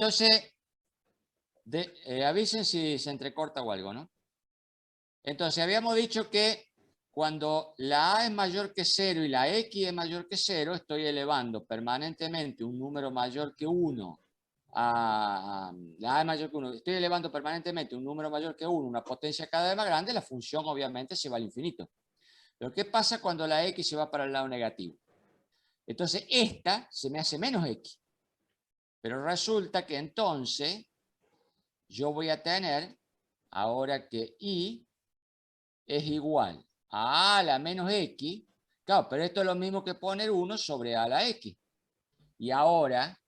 Entonces, avisen si se entrecorta o algo, ¿no? Entonces, habíamos dicho que cuando la A es mayor que 0 y la X es mayor que 0, estoy elevando permanentemente un número mayor que 1 la A es mayor que 1. Estoy elevando permanentemente un número mayor que 1, una potencia cada vez más grande, la función obviamente se va al infinito. Pero ¿qué pasa cuando la X se va para el lado negativo? Entonces, esta se me hace menos X. Pero resulta que entonces yo voy a tener, ahora que Y es igual a A a la menos X, claro, pero esto es lo mismo que poner 1 sobre A a la X. Y ahora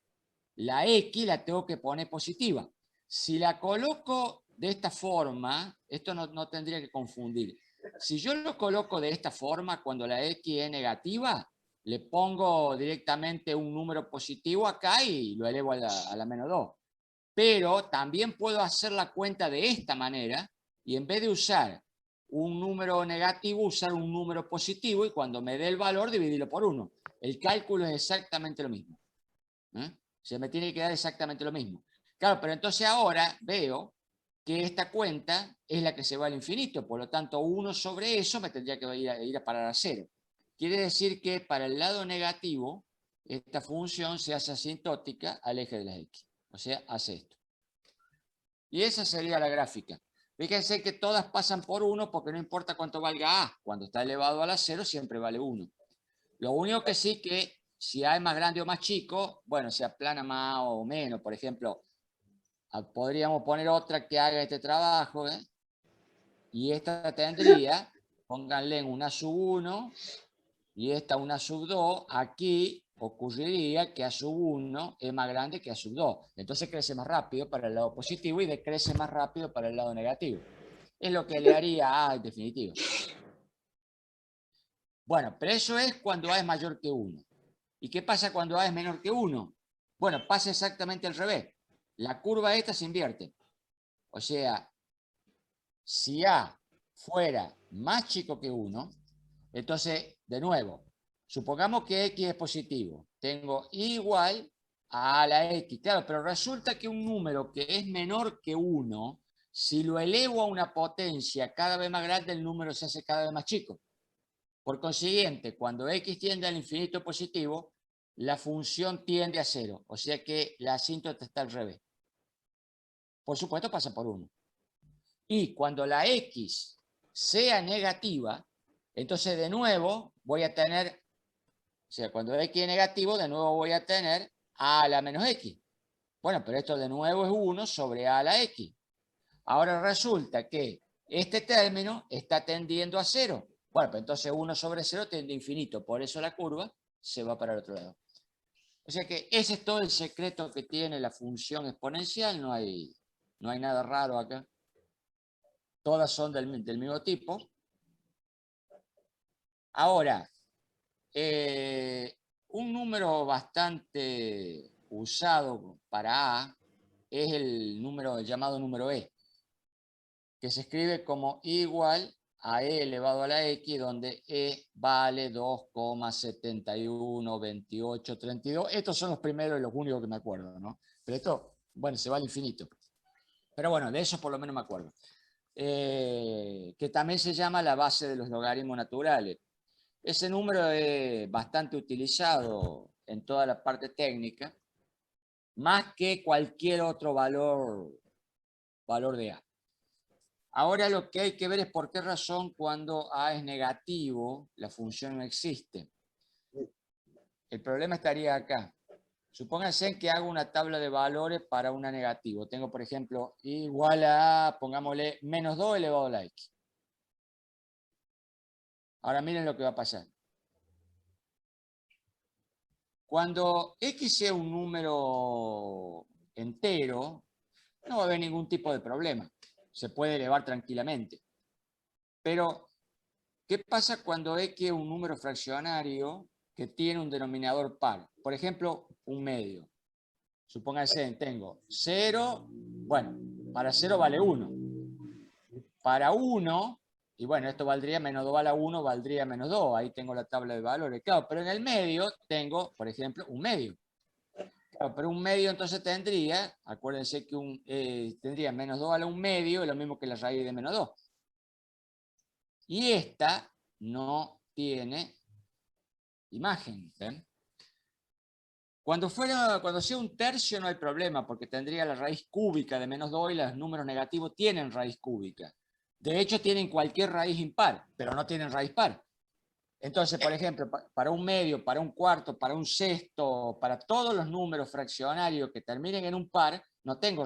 la X la tengo que poner positiva. Si la coloco de esta forma, esto no tendría que confundir. Si yo lo coloco de esta forma, cuando la X es negativa, le pongo directamente un número positivo acá y lo elevo a la menos 2. Pero también puedo hacer la cuenta de esta manera y en vez de usar un número negativo, usar un número positivo y cuando me dé el valor, dividirlo por 1. El cálculo es exactamente lo mismo. Se me tiene que dar exactamente lo mismo. Claro, pero entonces ahora veo que esta cuenta es la que se va al infinito, por lo tanto 1 sobre eso me tendría que ir a parar a 0. Quiere decir que para el lado negativo, esta función se hace asintótica al eje de las X. O sea, hace esto. Y esa sería la gráfica. Fíjense que todas pasan por 1 porque no importa cuánto valga A. Cuando está elevado a la 0 siempre vale 1. Lo único que sí que si A es más grande o más chico, bueno, se aplana más o menos. Por ejemplo, podríamos poner otra que haga este trabajo, ¿eh? Y esta tendría, pónganle en una sub 1 y esta una sub 2. Aquí ocurriría que A sub 1 es más grande que A sub 2. Entonces crece más rápido para el lado positivo y decrece más rápido para el lado negativo. Es lo que le haría a A en definitiva. Bueno, pero eso es cuando A es mayor que 1. ¿Y qué pasa cuando A es menor que 1? Bueno, pasa exactamente al revés. La curva esta se invierte. O sea, si A fuera más chico que 1, entonces, de nuevo, supongamos que X es positivo. Tengo igual a la X. Claro, pero resulta que un número que es menor que 1, si lo elevo a una potencia cada vez más grande, el número se hace cada vez más chico. Por consiguiente, cuando X tiende al infinito positivo, la función tiende a 0. O sea que la asíntota está al revés. Por supuesto, pasa por 1. Y cuando la X sea negativa, entonces de nuevo voy a tener, o sea, cuando X es negativo, de nuevo voy a tener A a la menos X. Bueno, pero esto de nuevo es 1 sobre A a la X. Ahora resulta que este término está tendiendo a 0. Bueno, pues entonces 1 sobre 0 tiende a infinito. Por eso la curva se va para el otro lado. O sea que ese es todo el secreto que tiene la función exponencial. No hay nada raro acá. Todas son del mismo tipo. Ahora, un número bastante usado para A es el número llamado número E, que se escribe como igual a E elevado a la X, donde E vale 2,712832. Estos son los primeros y los únicos que me acuerdo, ¿no? Pero esto, bueno, se va al infinito. Pero bueno, de eso por lo menos me acuerdo. Que también se llama la base de los logaritmos naturales. Ese número es bastante utilizado en toda la parte técnica, más que cualquier otro valor de A. Ahora lo que hay que ver es por qué razón cuando A es negativo, la función no existe. El problema estaría acá. Supónganse que hago una tabla de valores para una negativo. Tengo, por ejemplo, igual a, pongámosle, menos 2 elevado a la X. Ahora miren lo que va a pasar. Cuando X sea un número entero, no va a haber ningún tipo de problema. Se puede elevar tranquilamente. Pero, ¿qué pasa cuando X es un número fraccionario que tiene un denominador par? Por ejemplo, un medio. Supónganse, tengo 0, bueno, para 0 vale 1. Para 1, y bueno, esto valdría menos 2 a la 1, valdría menos 2. Ahí tengo la tabla de valores. Claro, pero en el medio tengo, por ejemplo, un medio. Claro, pero un medio entonces tendría, acuérdense que tendría menos 2 a la 1 medio, lo mismo que la raíz de menos 2. Y esta no tiene imagen, ¿ven? Cuando sea un tercio no hay problema, porque tendría la raíz cúbica de menos 2 y los números negativos tienen raíz cúbica. De hecho, tienen cualquier raíz impar, pero no tienen raíz par. Entonces, por ejemplo, para un medio, para un cuarto, para un sexto, para todos los números fraccionarios que terminen en un par, no tengo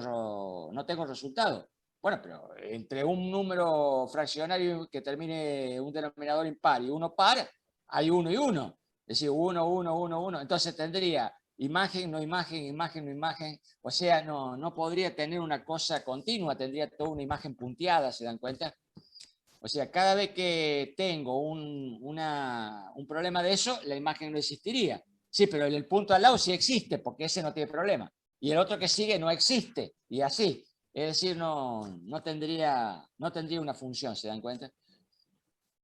resultado. Bueno, pero entre un número fraccionario que termine un denominador impar y uno par, hay 1 y 1. Es decir, 1, 1, 1, 1. Entonces tendría imagen, no imagen, imagen, no imagen. O sea, no podría tener una cosa continua, tendría toda una imagen punteada, ¿se dan cuenta? O sea, cada vez que tengo un problema de eso, la imagen no existiría. Sí, pero el punto al lado sí existe, porque ese no tiene problema. Y el otro que sigue no existe, y así. Es decir, no tendría una función, ¿se dan cuenta?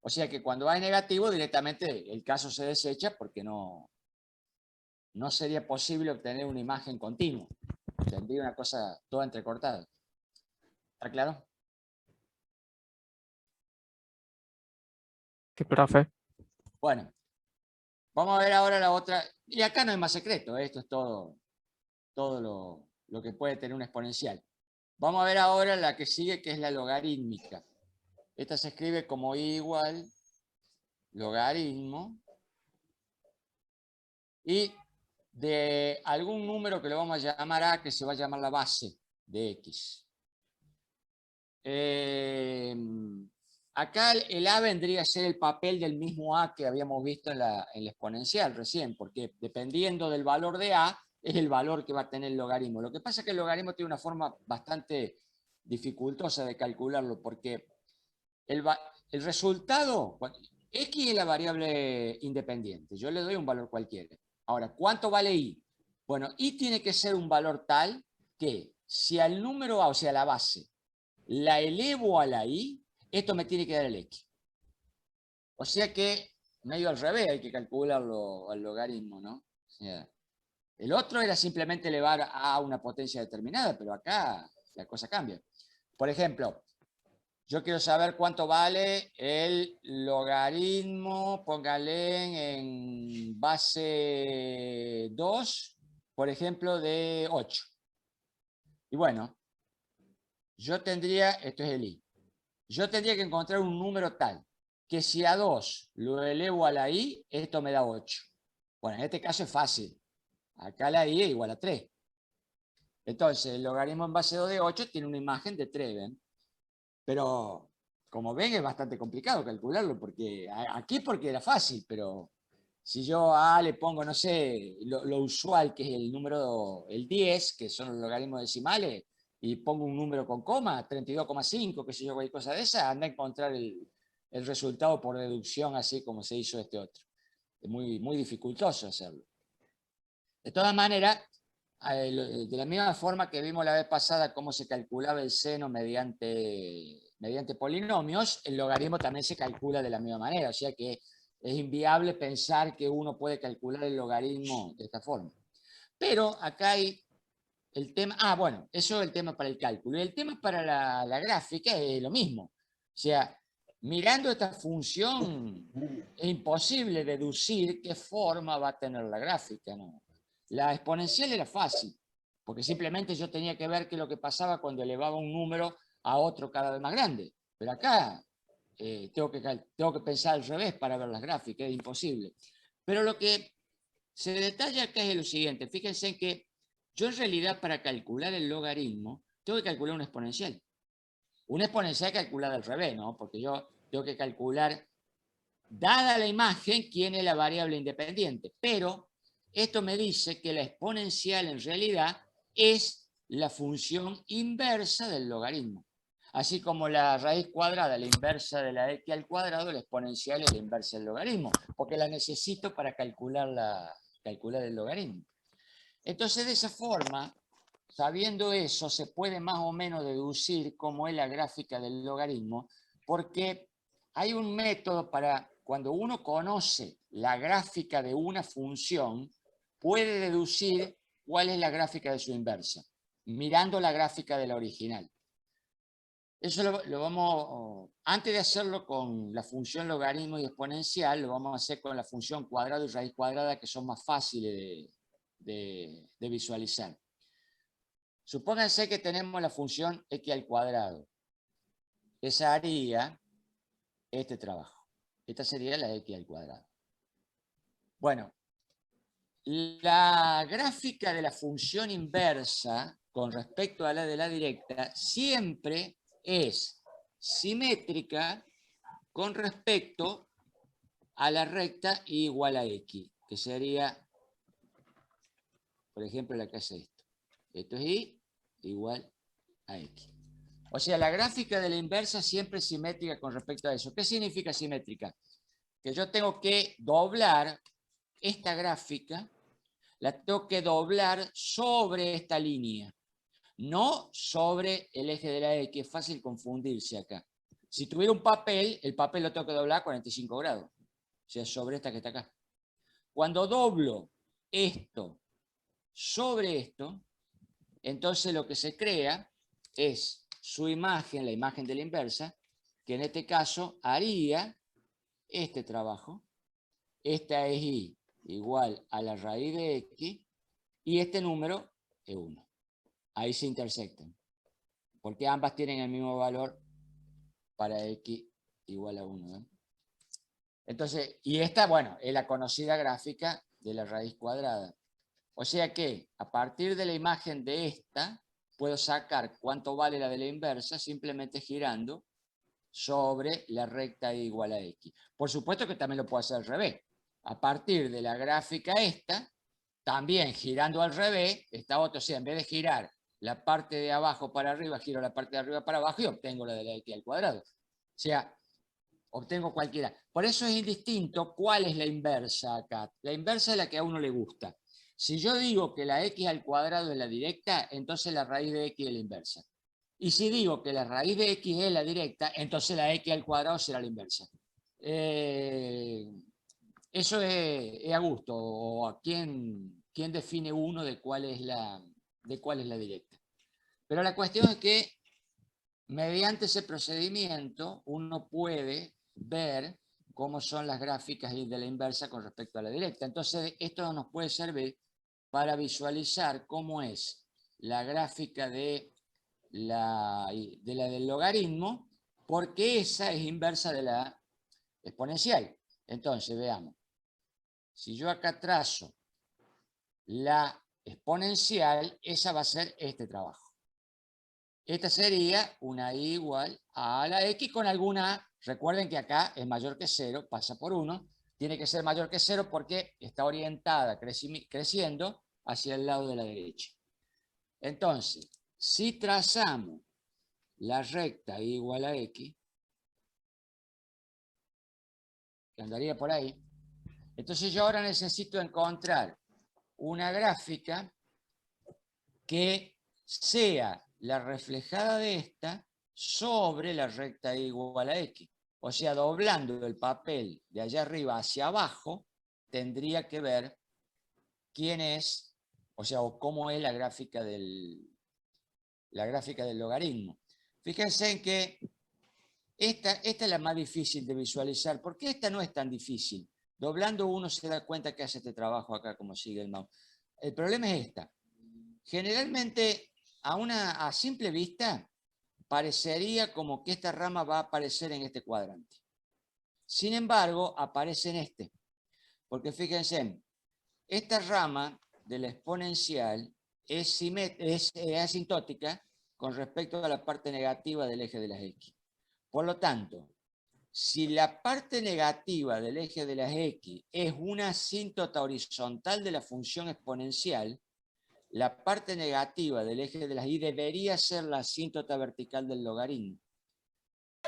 O sea que cuando hay negativo, directamente el caso se desecha porque no sería posible obtener una imagen continua. Tendría una cosa toda entrecortada. ¿Está claro? Sí, profe. Bueno, vamos a ver ahora la otra. Y acá no hay más secreto, esto es todo lo que puede tener un exponencial. Vamos a ver ahora la que sigue, que es la logarítmica. Esta se escribe como I igual logaritmo y de algún número que le vamos a llamar A, que se va a llamar la base de X. Acá el A vendría a ser el papel del mismo A que habíamos visto en la exponencial recién, porque dependiendo del valor de A, es el valor que va a tener el logaritmo. Lo que pasa es que el logaritmo tiene una forma bastante dificultosa de calcularlo, porque el resultado, X es la variable independiente, yo le doy un valor cualquiera. Ahora, ¿cuánto vale Y? Bueno, Y tiene que ser un valor tal que si al número A, o sea, la base, la elevo a la Y, esto me tiene que dar el X. O sea que, medio al revés, hay que calcularlo al logaritmo, ¿no? O sea, el otro era simplemente elevar a una potencia determinada, pero acá la cosa cambia. Por ejemplo, yo quiero saber cuánto vale el logaritmo, póngale en base 2, por ejemplo, de 8. Y bueno, yo tendría, esto es el I, yo tendría que encontrar un número tal que si a 2 lo elevo a la I, esto me da 8. Bueno, en este caso es fácil. Acá la I es igual a 3. Entonces, el logaritmo en base 2 de 8 tiene una imagen de 3, ¿ven? Pero, como ven, es bastante complicado calcularlo, porque aquí porque era fácil, pero si yo a le pongo, no sé, lo usual, que es el número, el 10, que son los logaritmos decimales, y pongo un número con coma, 32,5, qué sé yo, cualquier cosa de esa, anda a encontrar el resultado por deducción, así como se hizo este otro. Es muy, muy dificultoso hacerlo. De todas maneras, de la misma forma que vimos la vez pasada cómo se calculaba el seno mediante polinomios, el logaritmo también se calcula de la misma manera, o sea que es inviable pensar que uno puede calcular el logaritmo de esta forma. Pero acá hay el tema, bueno, eso es el tema para el cálculo. Y el tema para la gráfica es lo mismo. O sea, mirando esta función, es imposible deducir qué forma va a tener la gráfica, ¿no? La exponencial era fácil, porque simplemente yo tenía que ver qué es lo que pasaba cuando elevaba un número a otro cada vez más grande. Pero acá tengo que pensar al revés para ver las gráficas, es imposible. Pero lo que se detalla acá es lo siguiente. Fíjense en que yo en realidad para calcular el logaritmo tengo que calcular una exponencial. Una exponencial calculada al revés, ¿no? Porque yo tengo que calcular, dada la imagen, quién es la variable independiente. Pero esto me dice que la exponencial en realidad es la función inversa del logaritmo. Así como la raíz cuadrada, la inversa de la x al cuadrado, la exponencial es la inversa del logaritmo, porque la necesito para calcular el logaritmo. Entonces, de esa forma, sabiendo eso, se puede más o menos deducir cómo es la gráfica del logaritmo, porque hay un método para, cuando uno conoce la gráfica de una función, puede deducir cuál es la gráfica de su inversa, mirando la gráfica de la original. Eso lo vamos, antes de hacerlo con la función logaritmo y exponencial, lo vamos a hacer con la función cuadrado y raíz cuadrada, que son más fáciles de visualizar. Supónganse que tenemos la función x al cuadrado. Esa haría este trabajo. Esta sería la x al cuadrado. Bueno, la gráfica de la función inversa con respecto a la de la directa siempre es simétrica con respecto a la recta y igual a x, que sería, por ejemplo, la que hace esto. Esto es y igual a x. O sea, la gráfica de la inversa siempre es simétrica con respecto a eso. ¿Qué significa simétrica? Que yo tengo que doblar esta gráfica, la tengo que doblar sobre esta línea, no sobre el eje de la X. Es fácil confundirse acá. Si tuviera un papel, el papel lo tengo que doblar a 45 grados. O sea, sobre esta que está acá. Cuando doblo esto sobre esto, entonces lo que se crea es su imagen, la imagen de la inversa, que en este caso haría este trabajo. Esta es y igual a la raíz de x y este número es 1. Ahí se intersectan, porque ambas tienen el mismo valor para x igual a 1. ¿eh? Entonces, y esta, bueno, es la conocida gráfica de la raíz cuadrada. O sea que a partir de la imagen de esta, puedo sacar cuánto vale la de la inversa simplemente girando sobre la recta igual a x. Por supuesto que también lo puedo hacer al revés. A partir de la gráfica esta, también girando al revés, esta otra, o sea, en vez de girar la parte de abajo para arriba, giro la parte de arriba para abajo y obtengo la de la x al cuadrado. O sea, obtengo cualquiera. Por eso es indistinto cuál es la inversa acá. La inversa es la que a uno le gusta. Si yo digo que la x al cuadrado es la directa, entonces la raíz de x es la inversa. Y si digo que la raíz de x es la directa, entonces la x al cuadrado será la inversa. Eso es a gusto, o a quién define uno de cuál es la directa. Pero la cuestión es que mediante ese procedimiento uno puede ver cómo son las gráficas de la inversa con respecto a la directa. Entonces esto nos puede servir para visualizar cómo es la gráfica de del logaritmo, porque esa es inversa de la exponencial. Entonces, veamos. Si yo acá trazo la exponencial, esa va a ser este trabajo. Esta sería una y igual a la x con alguna, recuerden que acá es mayor que 0, pasa por 1, tiene que ser mayor que 0 porque está orientada creciendo hacia el lado de la derecha. Entonces, si trazamos la recta igual a x, que andaría por ahí, entonces yo ahora necesito encontrar una gráfica que sea la reflejada de esta sobre la recta igual a x. O sea, doblando el papel de allá arriba hacia abajo, tendría que ver quién es, o sea, o cómo es la gráfica del logaritmo. Fíjense en que esta es la más difícil de visualizar, porque esta no es tan difícil. Doblando uno se da cuenta que hace este trabajo acá como sigue el mouse. El problema es esta. Generalmente, a simple vista, parecería como que esta rama va a aparecer en este cuadrante. Sin embargo, aparece en este. Porque fíjense, esta rama de la exponencial es asintótica con respecto a la parte negativa del eje de las x. Por lo tanto, si la parte negativa del eje de las x es una asíntota horizontal de la función exponencial, la parte negativa del eje de las y debería ser la asíntota vertical del logaritmo.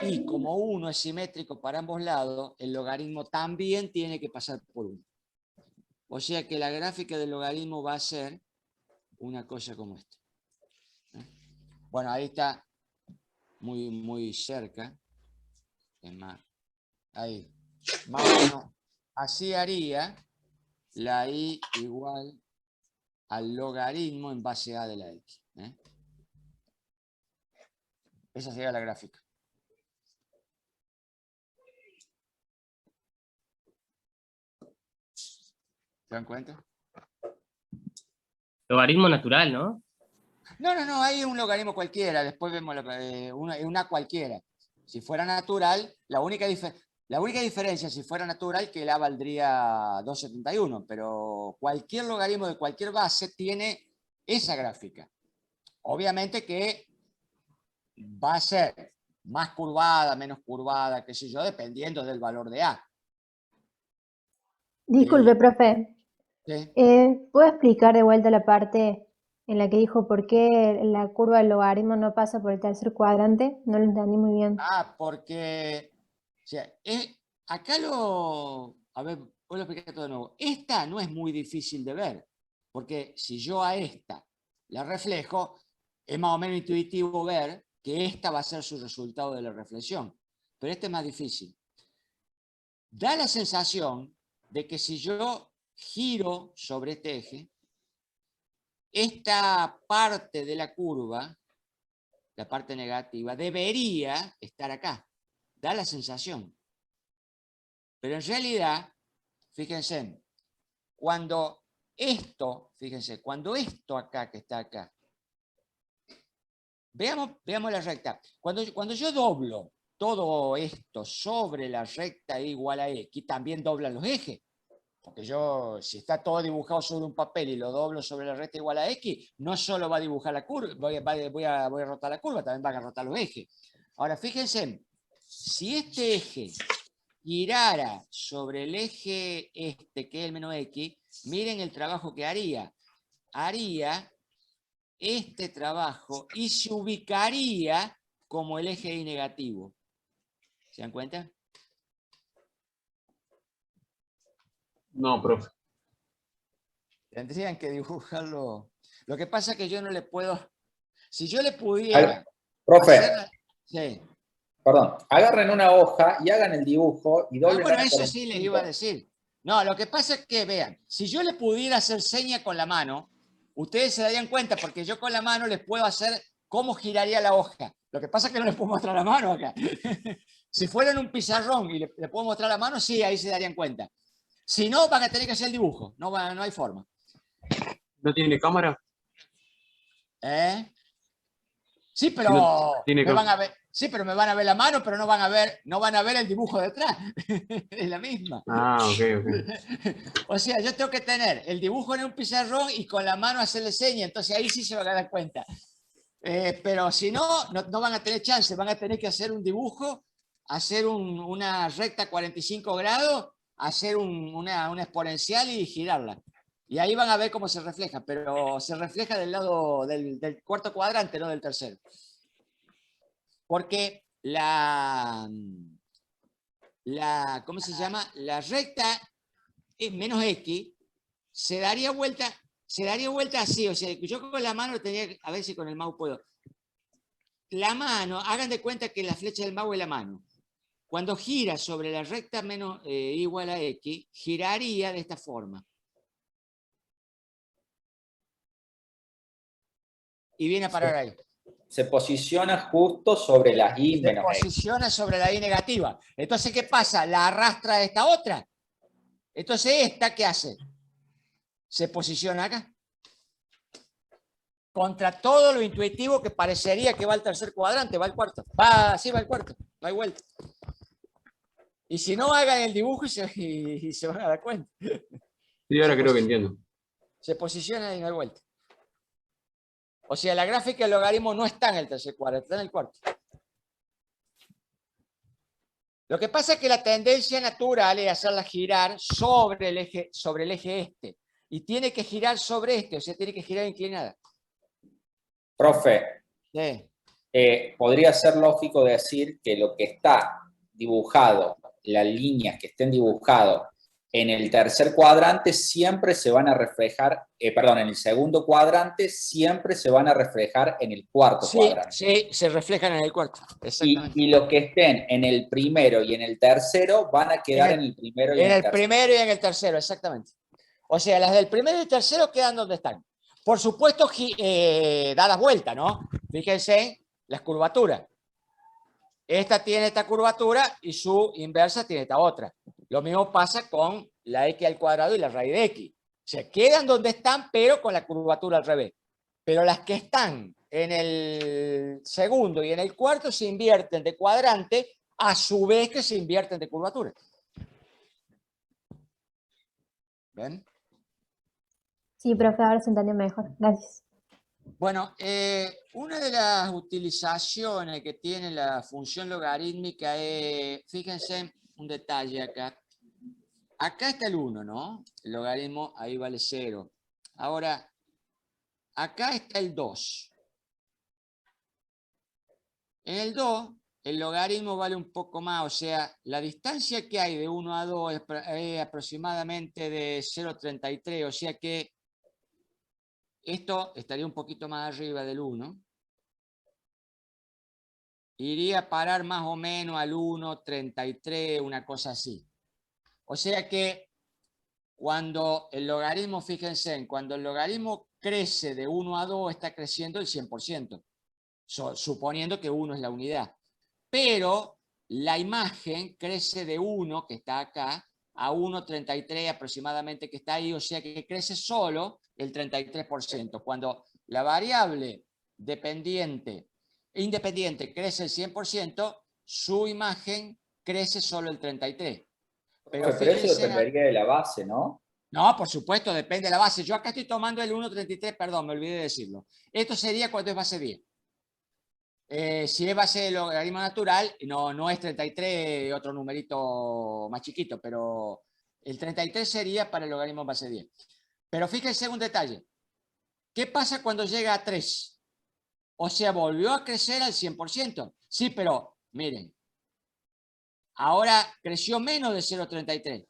Y como 1 es simétrico para ambos lados, el logaritmo también tiene que pasar por 1. O sea que la gráfica del logaritmo va a ser una cosa como esta. Bueno, ahí está muy, muy cerca. Es más, ahí. Más o menos así haría la y igual al logaritmo en base a de la x. Esa sería la gráfica. ¿Se dan cuenta? Logaritmo natural, ¿no? No, hay un logaritmo cualquiera, después vemos una cualquiera. Si fuera natural, la única diferencia, si fuera natural, que la valdría 271, pero cualquier logaritmo de cualquier base tiene esa gráfica. Obviamente que va a ser más curvada, menos curvada, qué sé yo, dependiendo del valor de A. Disculpe, profe. ¿Sí? ¿Puedo explicar de vuelta la parte en la que dijo por qué la curva del logaritmo no pasa por el tercer cuadrante? No lo entendí muy bien. Porque, o sea, acá a ver, voy a explicar todo de nuevo. Esta no es muy difícil de ver, porque si yo a esta la reflejo, es más o menos intuitivo ver que esta va a ser su resultado de la reflexión. Pero este es más difícil. Da la sensación de que si yo giro sobre este eje, esta parte de la curva, la parte negativa, debería estar acá. Da la sensación. Pero en realidad, fíjense, cuando esto acá que está acá, veamos la recta. Cuando yo doblo todo esto sobre la recta igual a x, también doblan los ejes. Porque yo, si está todo dibujado sobre un papel y lo doblo sobre la recta igual a x, no solo va a dibujar la curva, voy a rotar la curva, también van a rotar los ejes. Ahora, fíjense, si este eje girara sobre el eje este, que es el menos x, miren el trabajo que haría. Haría este trabajo y se ubicaría como el eje y negativo. ¿Se dan cuenta? No, profe. Tendrían que dibujarlo. Lo que pasa es que yo no le puedo... Si yo le pudiera... Profe, sí. perdón, agarren una hoja y hagan el dibujo y doblen. Bueno, eso sí les iba a decir. No, lo que pasa es que, vean, si yo le pudiera hacer seña con la mano, ustedes se darían cuenta, porque yo con la mano les puedo hacer cómo giraría la hoja. Lo que pasa es que no les puedo mostrar la mano acá. Si fuera en un pizarrón y le puedo mostrar la mano, sí, ahí se darían cuenta. Si no, van a tener que hacer el dibujo. No hay forma. ¿No tiene cámara? Sí, pero No tiene me van a ver. Sí, pero me van a ver la mano, pero no van a ver el dibujo detrás. Es la misma. Ah, ok. O sea, yo tengo que tener el dibujo en un pizarrón y con la mano hacerle seña, entonces ahí sí se van a dar cuenta. Pero si no, no van a tener chance, van a tener que hacer un dibujo, hacer una recta 45 grados, hacer una exponencial y girarla. Y ahí van a ver cómo se refleja, pero se refleja del lado del cuarto cuadrante, no del tercero. Porque ¿cómo se llama? La recta menos x se daría vuelta así. O sea, yo con la mano tenía, a ver si con el mouse puedo. La mano, hagan de cuenta que la flecha del mouse es la mano. Cuando gira sobre la recta menos igual a x, giraría de esta forma. Y viene a parar ahí. Se posiciona justo sobre la y menos x. Se posiciona sobre la y negativa. Entonces, ¿qué pasa? La arrastra a esta otra. Entonces, ¿esta qué hace? Se posiciona acá. Contra todo lo intuitivo que parecería que va al tercer cuadrante, va al cuarto. Sí, va al cuarto. No hay vuelta. Y si no, hagan el dibujo y se van a dar cuenta. Sí, ahora creo que entiendo. Se posiciona y no hay vuelta. O sea, la gráfica del logaritmo no está en el tercer cuadrante, está en el cuarto. Lo que pasa es que la tendencia natural es hacerla girar sobre el eje este. Y tiene que girar sobre este, o sea, tiene que girar inclinada. Profe, Sí. podría ser lógico decir que lo que está dibujado, las líneas que estén dibujadas en el tercer cuadrante siempre se van a reflejar, en el segundo cuadrante siempre se van a reflejar en el cuarto cuadrante. Sí, se reflejan en el cuarto. Y los que estén en el primero y en el tercero van a quedar en el primero y en el tercero. En el primero y en el tercero, exactamente. O sea, las del primero y el tercero quedan donde están. Por supuesto, da la vuelta, ¿no? Fíjense las curvaturas. Esta tiene esta curvatura y su inversa tiene esta otra. Lo mismo pasa con la x al cuadrado y la raíz de x. Se quedan donde están, pero con la curvatura al revés. Pero las que están en el segundo y en el cuarto se invierten de cuadrante, a su vez que se invierten de curvatura. ¿Ven? Sí, profe, ahora se entendió mejor. Gracias. Bueno, una de las utilizaciones que tiene la función logarítmica es, fíjense un detalle acá. Acá está el 1, ¿no? El logaritmo ahí vale 0. Ahora, acá está el 2. En el 2, el logaritmo vale un poco más, o sea, la distancia que hay de 1 a 2 es aproximadamente de 0,33, o sea que esto estaría un poquito más arriba del 1. Iría a parar más o menos al 1,33, una cosa así. O sea que cuando el logaritmo, fíjense, cuando el logaritmo crece de 1 a 2, está creciendo el 100%, suponiendo que 1 es la unidad. Pero la imagen crece de 1, que está acá, a 1,33 aproximadamente, que está ahí, o sea que crece solo el 33%. Cuando la variable independiente crece el 100%, su imagen crece solo el 33%. Pero eso dependería de la base, ¿no? No, por supuesto, depende de la base. Yo acá estoy tomando el 1,33, perdón, me olvidé de decirlo. Esto sería cuando es base 10. Si es base de logaritmo natural, no es 33, otro numerito más chiquito, pero el 33 sería para el logaritmo base 10. Pero fíjense un detalle. ¿Qué pasa cuando llega a 3? O sea, volvió a crecer al 100%. Sí, pero miren, ahora creció menos de 0,33.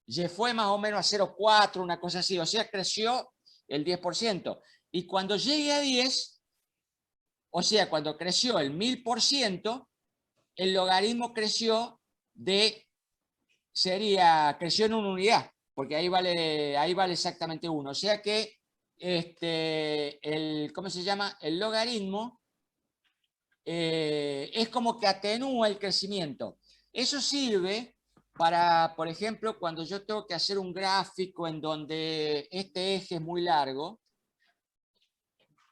Y fue más o menos a 0,4, una cosa así. O sea, creció el 10%. Y cuando llegue a 10, o sea, cuando creció el 1000%, el logaritmo creció creció en una unidad, porque ahí vale exactamente 1. O sea que ¿cómo se llama? El logaritmo es como que atenúa el crecimiento. Eso sirve para, por ejemplo, cuando yo tengo que hacer un gráfico en donde este eje es muy largo.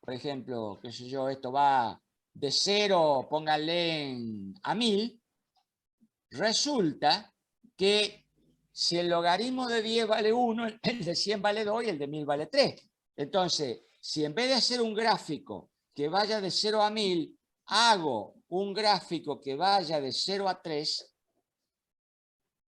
Por ejemplo, qué sé yo, esto va de 0, pónganle a 1000. Resulta que si el logaritmo de 10 vale 1, el de 100 vale 2 y el de 1000 vale 3. Entonces, si en vez de hacer un gráfico que vaya de 0 a 1000, hago un gráfico que vaya de 0 a 3,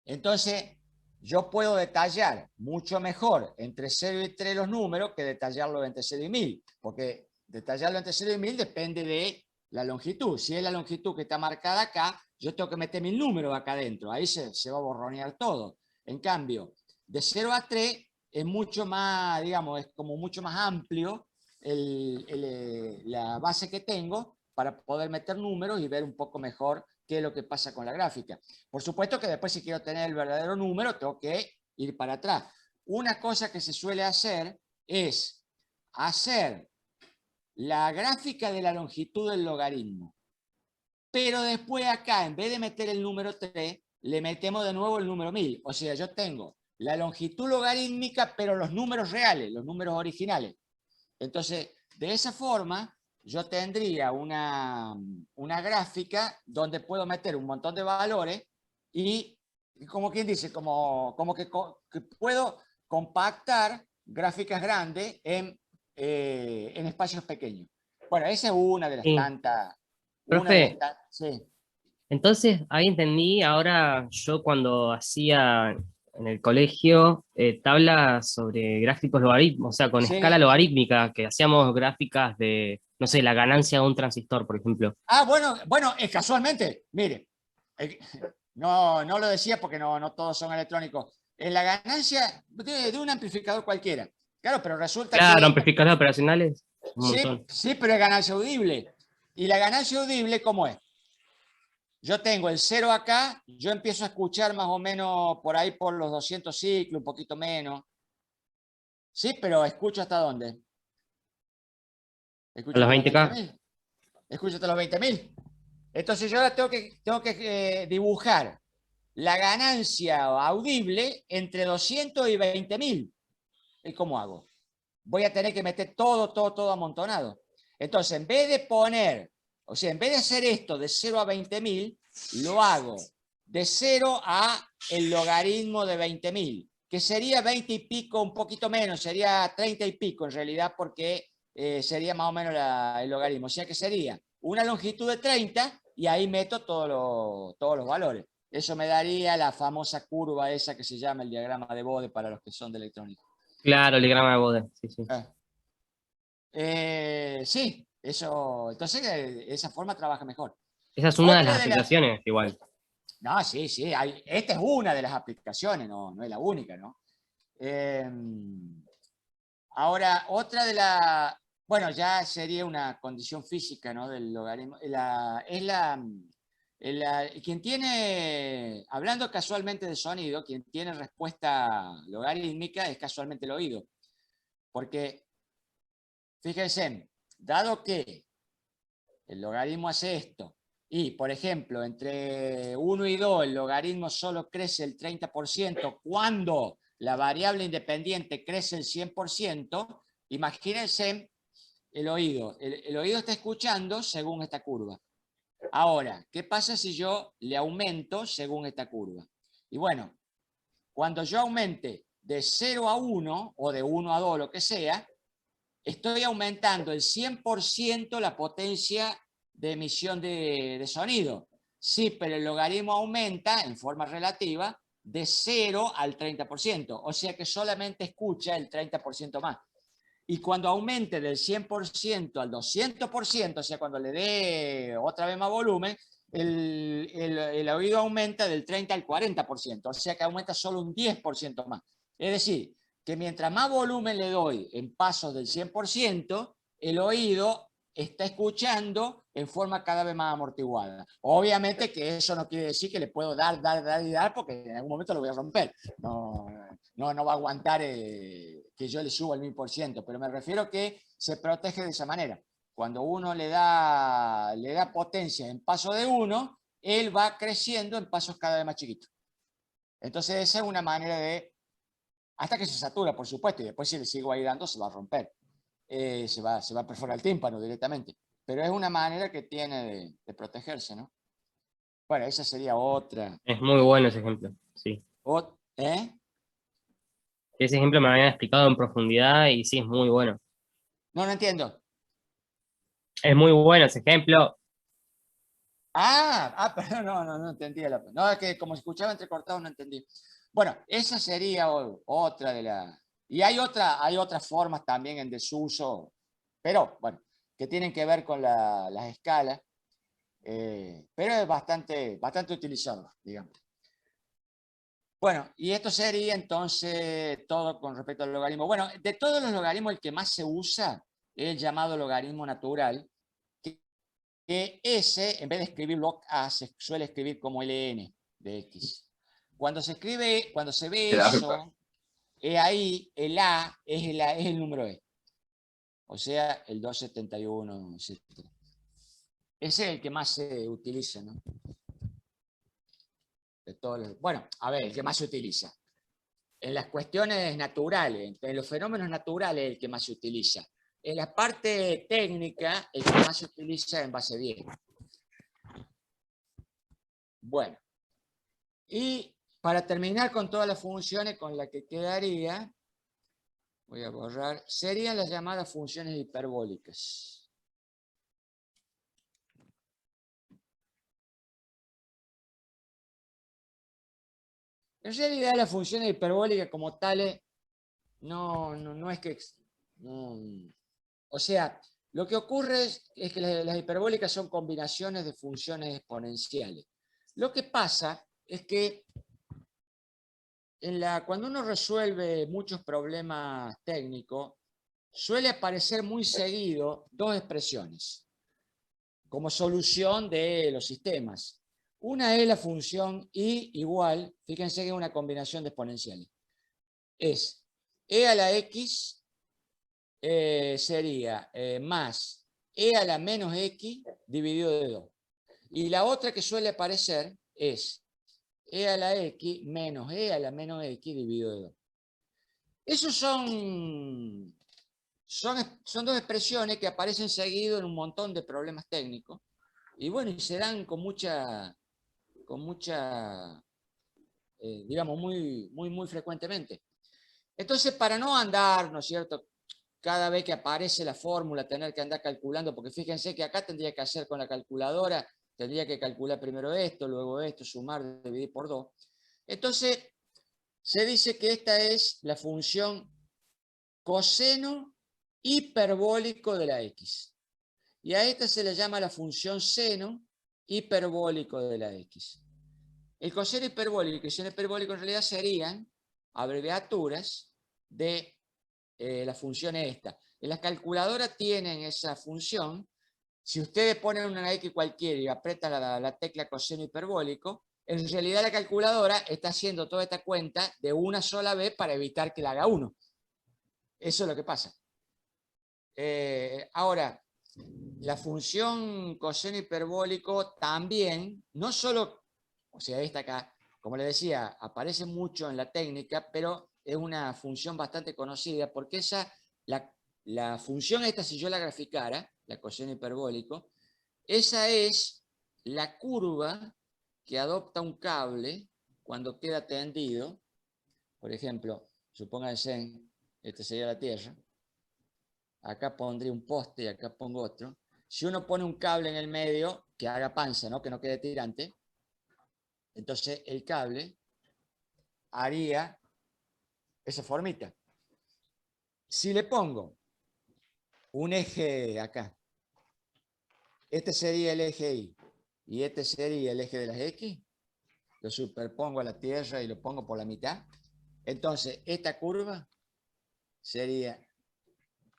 entonces yo puedo detallar mucho mejor entre 0 y 3 los números que detallarlo entre 0 y 1000, porque detallarlo entre 0 y 1000 depende de la longitud. Si es la longitud que está marcada acá, yo tengo que meter 1000 números acá adentro, ahí se va a borronear todo. En cambio, de 0 a 3 es mucho más, digamos, es como mucho más amplio la base que tengo para poder meter números y ver un poco mejor qué es lo que pasa con la gráfica. Por supuesto que después, si quiero tener el verdadero número, tengo que ir para atrás. Una cosa que se suele hacer es hacer la gráfica de la longitud del logaritmo, pero después acá, en vez de meter el número 3, le metemos de nuevo el número 1000. O sea, yo tengo la longitud logarítmica, pero los números reales, los números originales. Entonces, de esa forma, yo tendría una gráfica donde puedo meter un montón de valores y como quien dice, como que puedo compactar gráficas grandes en espacios pequeños. Bueno, esa es una de las Sí. tantas. Profe, Sí. entonces ahí entendí, ahora yo cuando hacía en el colegio tablas sobre gráficos logarítmicos, o sea, con Sí. escala logarítmica, que hacíamos gráficas de, no sé, la ganancia de un transistor, por ejemplo. Ah, bueno, casualmente, mire, no lo decía porque no todos son electrónicos. En la ganancia de un amplificador cualquiera. Claro, pero resulta Claro, que amplificadores operacionales, un montón. sí, pero es ganancia audible. ¿Y la ganancia audible cómo es? Yo tengo el 0 acá, yo empiezo a escuchar más o menos por ahí por los 200 ciclos, un poquito menos. Sí, pero ¿escucho hasta dónde? ¿Escucho A los hasta 20K. 20.000? ¿Escucho hasta los 20.000? Entonces yo ahora tengo que dibujar la ganancia audible entre 200 y 20.000. ¿Y cómo hago? Voy a tener que meter todo amontonado. Entonces, en vez de poner, o sea, en vez de hacer esto de 0 a 20.000, lo hago de 0 a el logaritmo de 20.000, que sería 20 y pico, un poquito menos, sería 30 y pico en realidad, porque sería más o menos el logaritmo. O sea que sería una longitud de 30 y ahí meto todos los valores. Eso me daría la famosa curva esa que se llama el diagrama de Bode para los que son de electrónica. Claro, el diagrama de Bode. Sí, sí. Sí, eso, entonces esa forma trabaja mejor. Esa es una de Otra las aplicaciones, igual. No, sí, esta es una de las aplicaciones, no es la única, ¿no? Ahora, otra de las, bueno, ya sería una condición física, ¿no? Del logaritmo. Quien tiene, hablando casualmente de sonido, quien tiene respuesta logarítmica es casualmente el oído. Porque, fíjense, dado que el logaritmo hace esto, y, por ejemplo, entre 1 y 2 el logaritmo solo crece el 30% cuando la variable independiente crece el 100%, imagínense el oído. El oído está escuchando según esta curva. Ahora, ¿qué pasa si yo le aumento según esta curva? Y bueno, cuando yo aumente de 0 a 1 o de 1 a 2, lo que sea, estoy aumentando el 100% la potencia de emisión de sonido. Sí, pero el logaritmo aumenta en forma relativa de 0 al 30%, o sea que solamente escucha el 30% más. Y cuando aumente del 100% al 200%, o sea, cuando le dé otra vez más volumen, el oído aumenta del 30 al 40%, o sea que aumenta solo un 10% más. Es decir, que mientras más volumen le doy en pasos del 100%, el oído está escuchando en forma cada vez más amortiguada. Obviamente que eso no quiere decir que le puedo dar, porque en algún momento lo voy a romper. No va a aguantar que yo le suba el 1000%, pero me refiero que se protege de esa manera. Cuando uno le da potencia en paso de 1, él va creciendo en pasos cada vez más chiquitos. Entonces esa es una manera de, hasta que se satura, por supuesto, y después si le sigo ahí dando se va a romper. Se va a perforar el tímpano directamente. Pero es una manera que tiene de protegerse, ¿no? Bueno, esa sería otra. Es muy bueno ese ejemplo, sí. Ese ejemplo me lo habían explicado en profundidad y sí, es muy bueno. No entiendo. Es muy bueno ese ejemplo. Perdón, no entendí. No, es que como escuchaba entrecortado no entendí. Bueno, esa sería otra de las... Y hay otras formas también en desuso, pero bueno, que tienen que ver con las escalas, pero es bastante utilizado, digamos. Bueno, y esto sería entonces todo con respecto al logaritmo. Bueno, de todos los logaritmos el que más se usa es el llamado logaritmo natural, que ese, en vez de escribir log A, se suele escribir como ln de x. Cuando se ve eso, ahí el A es el número E. O sea, el 271, etc. Ese es el que más se utiliza, ¿no? De todos los, bueno, a ver, el que más se utiliza. En las cuestiones naturales, en los fenómenos naturales, el que más se utiliza. En la parte técnica, el que más se utiliza en base 10. Bueno, y para terminar con todas las funciones con las que quedaría, voy a borrar, serían las llamadas funciones hiperbólicas. En realidad las funciones hiperbólicas como tales no es que... o sea, lo que ocurre es que las hiperbólicas son combinaciones de funciones exponenciales. Lo que pasa es que cuando uno resuelve muchos problemas técnicos, suele aparecer muy seguido dos expresiones como solución de los sistemas. Una es la función y igual, fíjense que es una combinación de exponenciales. Es e a la x sería más e a la menos x dividido de 2. Y la otra que suele aparecer es e a la x menos e a la menos x dividido de 2. Esos son dos expresiones que aparecen seguido en un montón de problemas técnicos. Y bueno, y se dan con mucha digamos, muy frecuentemente. Entonces, para no andar, ¿no es cierto?, cada vez que aparece la fórmula, tener que andar calculando, porque fíjense que acá tendría que hacer con la calculadora, tendría que calcular primero esto, luego esto, sumar, dividir por 2. Entonces, se dice que esta es la función coseno hiperbólico de la x. Y a esta se le llama la función seno hiperbólico de la x. El coseno hiperbólico y seno hiperbólico en realidad serían abreviaturas de la función esta. En las calculadoras tienen esa función. Si ustedes ponen una X cualquiera y apretan la tecla coseno hiperbólico, en realidad la calculadora está haciendo toda esta cuenta de una sola vez para evitar que la haga uno. Eso es lo que pasa. Ahora, la función coseno hiperbólico también, no solo, o sea, esta acá, como les decía, aparece mucho en la técnica, pero es una función bastante conocida porque la función esta, si yo la graficara, la coseno hiperbólico, esa es la curva que adopta un cable cuando queda tendido. Por ejemplo, supónganse, esta sería la Tierra. Acá pondría un poste y acá pongo otro. Si uno pone un cable en el medio, que haga panza, ¿no?, que no quede tirante, entonces el cable haría esa formita. Si le pongo un eje acá, este sería el eje Y, y este sería el eje de las X, lo superpongo a la Tierra y lo pongo por la mitad, entonces esta curva sería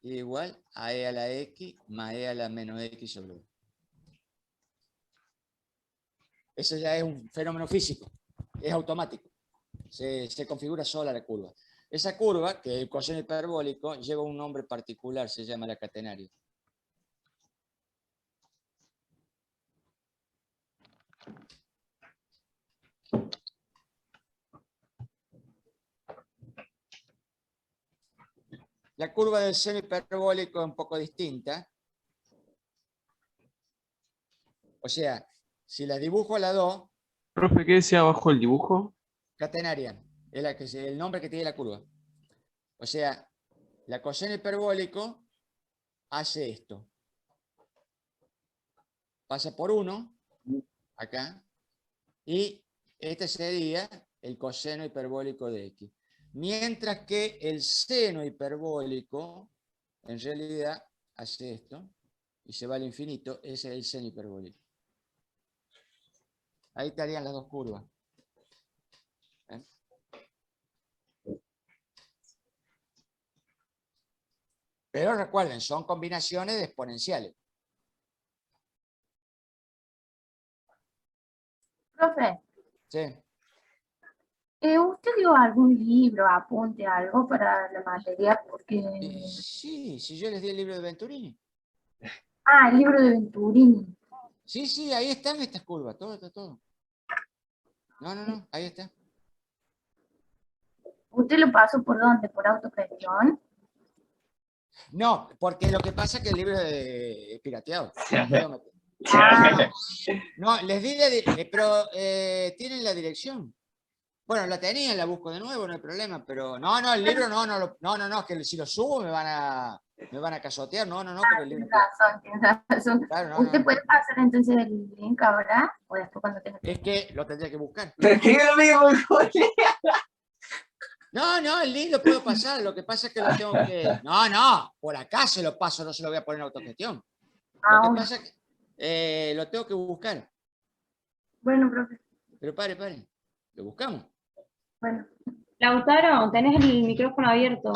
igual a e a la X más e a la menos X sobre 2. Eso ya es un fenómeno físico, es automático, se configura sola la curva. Esa curva, que es el coseno hiperbólico, lleva un nombre particular, se llama la catenaria. La curva del seno hiperbólico es un poco distinta. O sea, si la dibujo a la 2, Profe, ¿qué decía abajo el dibujo? catenaria, es el nombre que tiene la curva. O sea, la coseno hiperbólico hace esto. Pasa por 1, acá, y este sería el coseno hiperbólico de X. Mientras que el seno hiperbólico, en realidad, hace esto, y se va al infinito, ese es el seno hiperbólico. Ahí estarían las dos curvas. ¿Eh? Pero recuerden, son combinaciones de exponenciales. Profe, Sí. ¿usted dio algún libro, apunte, algo para la materia? Porque... Sí, si yo les di el libro de Venturini. Ah, el libro de Venturini. Sí, ahí están estas curvas, todo. No, ahí está. ¿Usted lo pasó por dónde? ¿Por autogestión? No, porque lo que pasa es que el libro es pirateado. Ah, No, les di, pero tienen la dirección. Bueno, la tenía, la busco de nuevo, no hay problema, pero no, el libro no, que si lo subo me van a casotear, no, porque el libro... tiene razón. Claro, ¿Usted puede pasar entonces el link ahora? ¿O después cuando tenga Es que lo tendría que buscar. No, el link lo puedo pasar, lo que pasa es que lo tengo que... No, por acá se lo paso, no se lo voy a poner en autogestión. Lo que pasa es que lo tengo que buscar. Bueno, profe. Pero pare, lo buscamos. Bueno. Lautaro, tenés el micrófono abierto.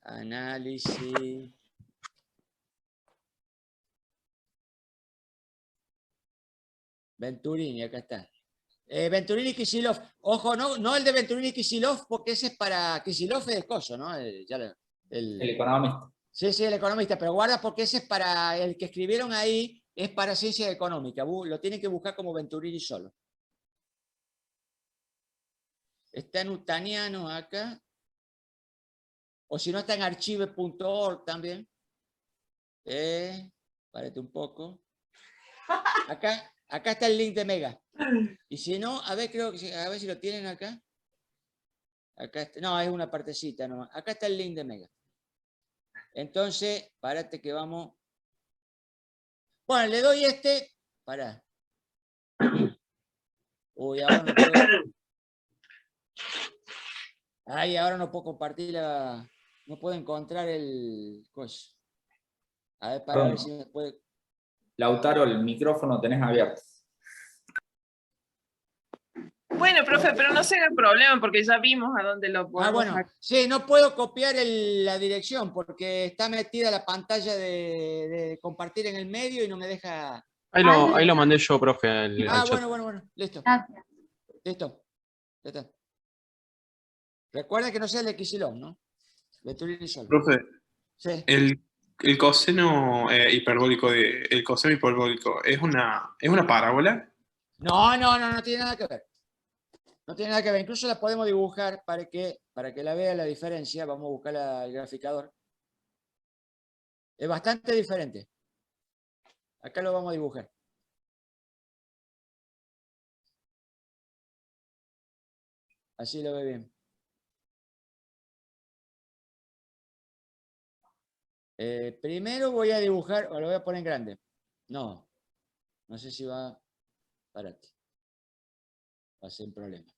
Análisis Venturini, acá está. Venturini y Kicillof. Ojo, no el de Venturini y Kicillof, porque ese es para... Kicillof es el coso, ¿no? El economista. Sí, el economista, pero guarda porque ese es para... El que escribieron ahí es para ciencia económica. Lo tienen que buscar como Venturini solo. Está en Utaniano acá. O si no, está en archive.org también. Párate un poco. Acá está el link de Mega. Y si no, a ver, a ver si lo tienen acá. Acá está, no, es una partecita nomás. Acá está el link de Mega. Entonces, párate que vamos. Bueno, le doy este. Pará. Uy, ahora no puedo. Ay, ahora no puedo compartir la. No puedo encontrar el coso. A ver, para ver si me puede. Lautaro, el micrófono tenés abierto. Bueno, profe, pero no será el problema porque ya vimos a dónde lo podemos Bueno, sacar. sí, no puedo copiar la dirección porque está metida la pantalla de compartir en el medio y no me deja. Ahí lo mandé yo, profe, al chat. Bueno, listo. Gracias. Listo. Ya está. Recuerda que no sea el de Kicillof, ¿no? Venturini solo. Profe, Sí. el coseno hiperbólico ¿es una parábola? No tiene nada que ver. No tiene nada que ver. Incluso la podemos dibujar para que la vea la diferencia. Vamos a buscar el graficador. Es bastante diferente. Acá lo vamos a dibujar. Así lo ve bien. Primero voy a dibujar, o lo voy a poner en grande. No sé si va. Párate. Va a ser un problema.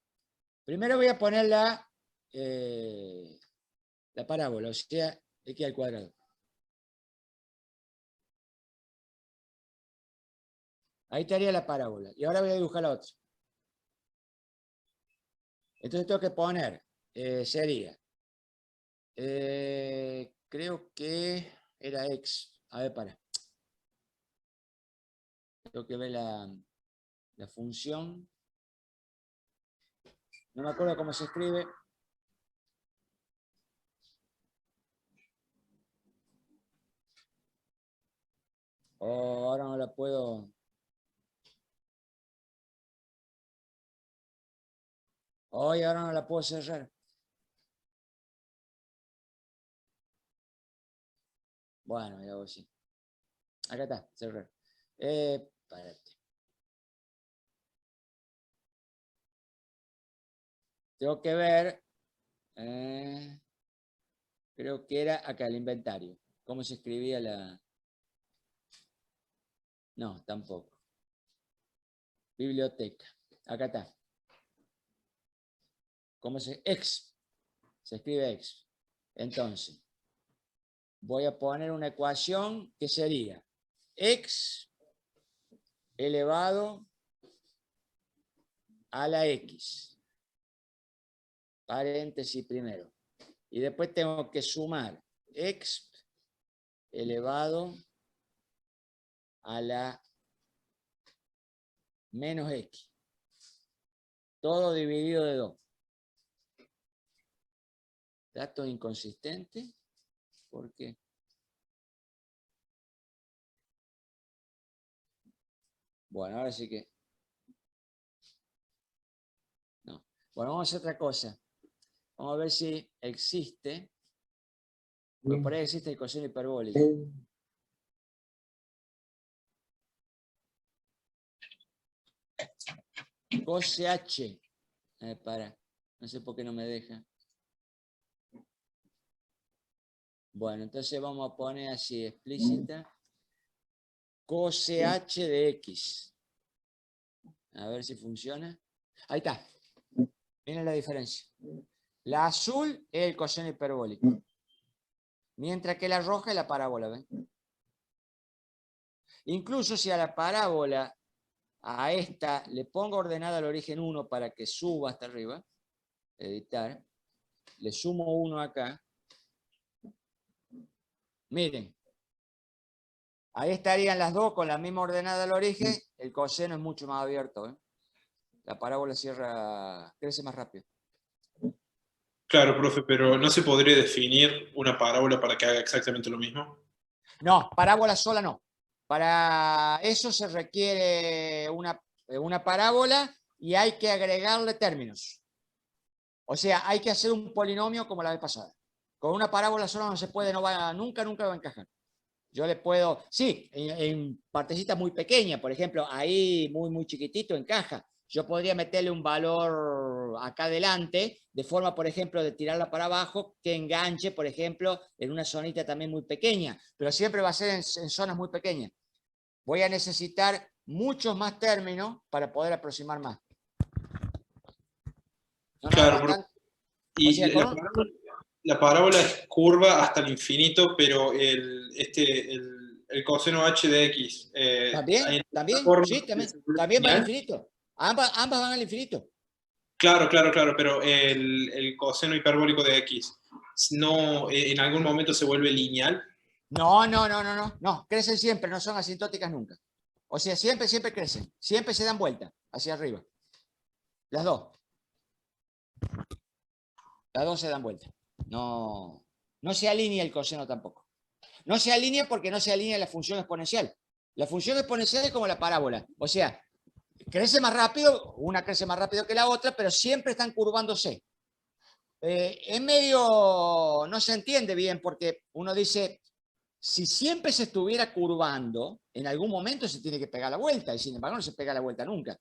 Primero voy a poner la parábola, o sea, x al cuadrado. Ahí estaría la parábola. Y ahora voy a dibujar la otra. Entonces tengo que poner, sería, creo que era x. A ver, tengo que ver la función. No me acuerdo cómo se escribe. Ahora no la puedo. Ahora no la puedo cerrar. Bueno, ya voy, sí. Acá está, cerrar. Espérate. Tengo que ver. Creo que era acá el inventario. ¿Cómo se escribía la...? No, tampoco. Biblioteca. Acá está. ¿Cómo se...? Ex. Se escribe ex. Entonces, voy a poner una ecuación que sería x elevado a la x. Paréntesis primero. Y después tengo que sumar x elevado a la menos x. Todo dividido de 2. Dato inconsistente. ¿Por qué? Bueno, ahora sí que... No. Bueno, vamos a hacer otra cosa. Vamos a ver si existe. Porque por ahí existe el coseno hiperbólico. COSH. Para. No sé por qué no me deja. Bueno, entonces vamos a poner así explícita. COSH de X. A ver si funciona. Ahí está. Miren la diferencia. La azul es el coseno hiperbólico. Mientras que la roja es la parábola. ¿Ven? Incluso si a la parábola, a esta, le pongo ordenada al origen 1 para que suba hasta arriba. Editar. Le sumo 1 acá. Miren. Ahí estarían las dos con la misma ordenada al origen. el coseno es mucho más abierto, ¿eh? La parábola crece más rápido. Claro, profe, pero ¿no se podría definir una parábola para que haga exactamente lo mismo? No, parábola sola no. Para eso se requiere una parábola y hay que agregarle términos. O sea, hay que hacer un polinomio como la vez pasada. Con una parábola sola no se puede, nunca va a encajar. Yo le puedo, sí, en partecitas muy pequeñas, por ejemplo, ahí muy chiquitito encaja. Yo podría meterle un valor acá adelante, de forma, por ejemplo, de tirarla para abajo, que enganche, por ejemplo, en una zonita también muy pequeña, pero siempre va a ser en zonas muy pequeñas. Voy a necesitar muchos más términos para poder aproximar más. Claro, y o sea, la parábola es curva hasta el infinito, pero el coseno h de x. ¿También? Sí, también va al infinito. Ambas van al infinito. Claro, pero el coseno hiperbólico de x, no, ¿en algún momento se vuelve lineal? No, crecen siempre, no son asintóticas nunca. O sea, siempre crecen, siempre se dan vuelta hacia arriba. Las dos se dan vuelta. No se alinea el coseno tampoco. No se alinea porque no se alinea la función exponencial. La función exponencial es como la parábola. O sea, crece más rápido, una crece más rápido que la otra, pero siempre están curvándose. Es medio, no se entiende bien porque uno dice, si siempre se estuviera curvando, en algún momento se tiene que pegar la vuelta, y sin embargo no se pega la vuelta nunca.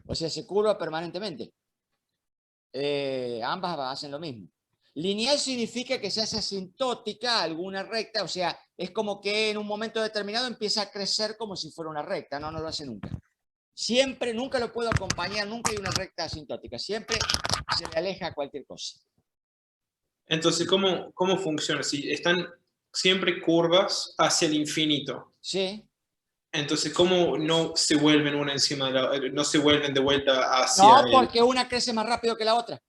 O sea, se curva permanentemente. Ambas hacen lo mismo. Lineal significa que se hace asintótica alguna recta, o sea, es como que en un momento determinado empieza a crecer como si fuera una recta, no lo hace nunca. Siempre, nunca lo puedo acompañar, nunca hay una recta asintótica, siempre se le aleja cualquier cosa. Entonces, ¿cómo funciona? Si están siempre curvas hacia el infinito. Sí. Entonces, ¿cómo no se vuelven una encima de no se vuelven de vuelta hacia No, porque una crece más rápido que la otra.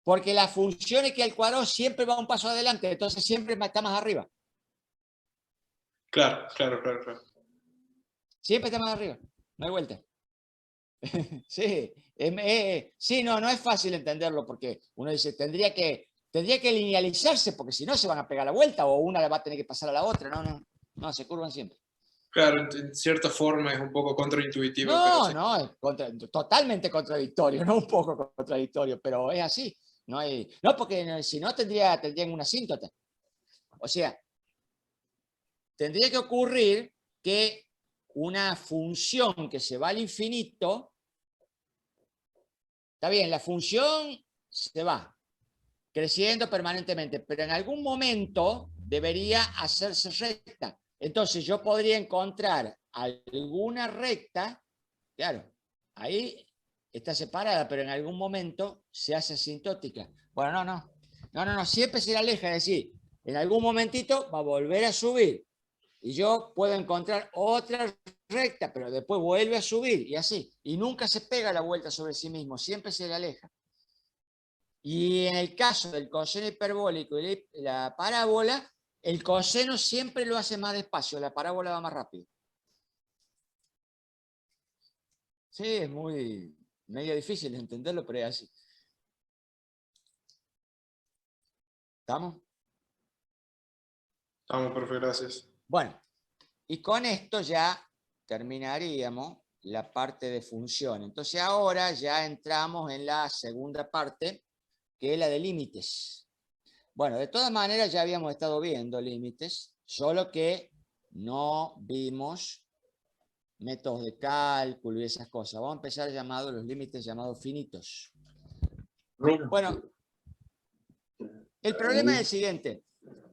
Porque la función x al cuadrado siempre va un paso adelante, entonces siempre está más arriba. Claro. Siempre está más arriba, no hay vuelta. Sí, no es fácil entenderlo porque uno dice, tendría que linealizarse porque si no se van a pegar la vuelta o una le va a tener que pasar a la otra. No, se curvan siempre. Claro, en cierta forma es un poco contraintuitivo. No, es totalmente contradictorio, no un poco contradictorio, pero es así. No, porque si no tendrían una asíntota. O sea, tendría que ocurrir que una función que se va al infinito, está bien, la función se va creciendo permanentemente, pero en algún momento debería hacerse recta. Entonces yo podría encontrar alguna recta, claro, ahí está separada, pero en algún momento se hace asintótica. Bueno, no, siempre se le aleja, es decir, en algún momentito va a volver a subir y yo puedo encontrar otra recta, pero después vuelve a subir y así, y nunca se pega la vuelta sobre sí mismo, siempre se le aleja. Y en el caso del coseno hiperbólico y la parábola, el coseno siempre lo hace más despacio, la parábola va más rápido. Sí, es medio difícil de entenderlo, pero es así. ¿Estamos? Estamos, profe, gracias. Bueno, y con esto ya terminaríamos la parte de función. Entonces ahora ya entramos en la segunda parte, que es la de límites. Bueno, de todas maneras ya habíamos estado viendo límites, solo que no vimos métodos de cálculo y esas cosas. Vamos a empezar los límites llamados finitos. Bueno, el problema es el siguiente.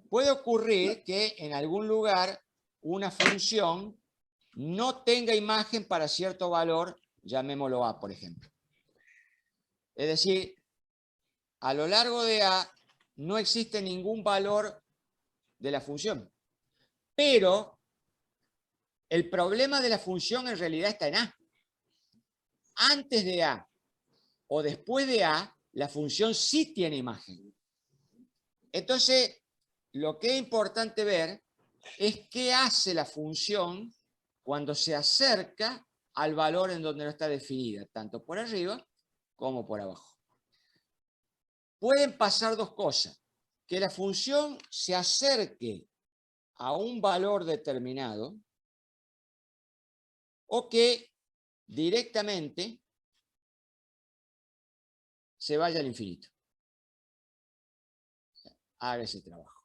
Puede ocurrir que en algún lugar una función no tenga imagen para cierto valor, llamémoslo A, por ejemplo. Es decir, a lo largo de A no existe ningún valor de la función. Pero el problema de la función en realidad está en A. Antes de A o después de A, la función sí tiene imagen. Entonces, lo que es importante ver es qué hace la función cuando se acerca al valor en donde no está definida, tanto por arriba como por abajo. Pueden pasar dos cosas: que la función se acerque a un valor determinado o que directamente se vaya al infinito. Haga ese trabajo.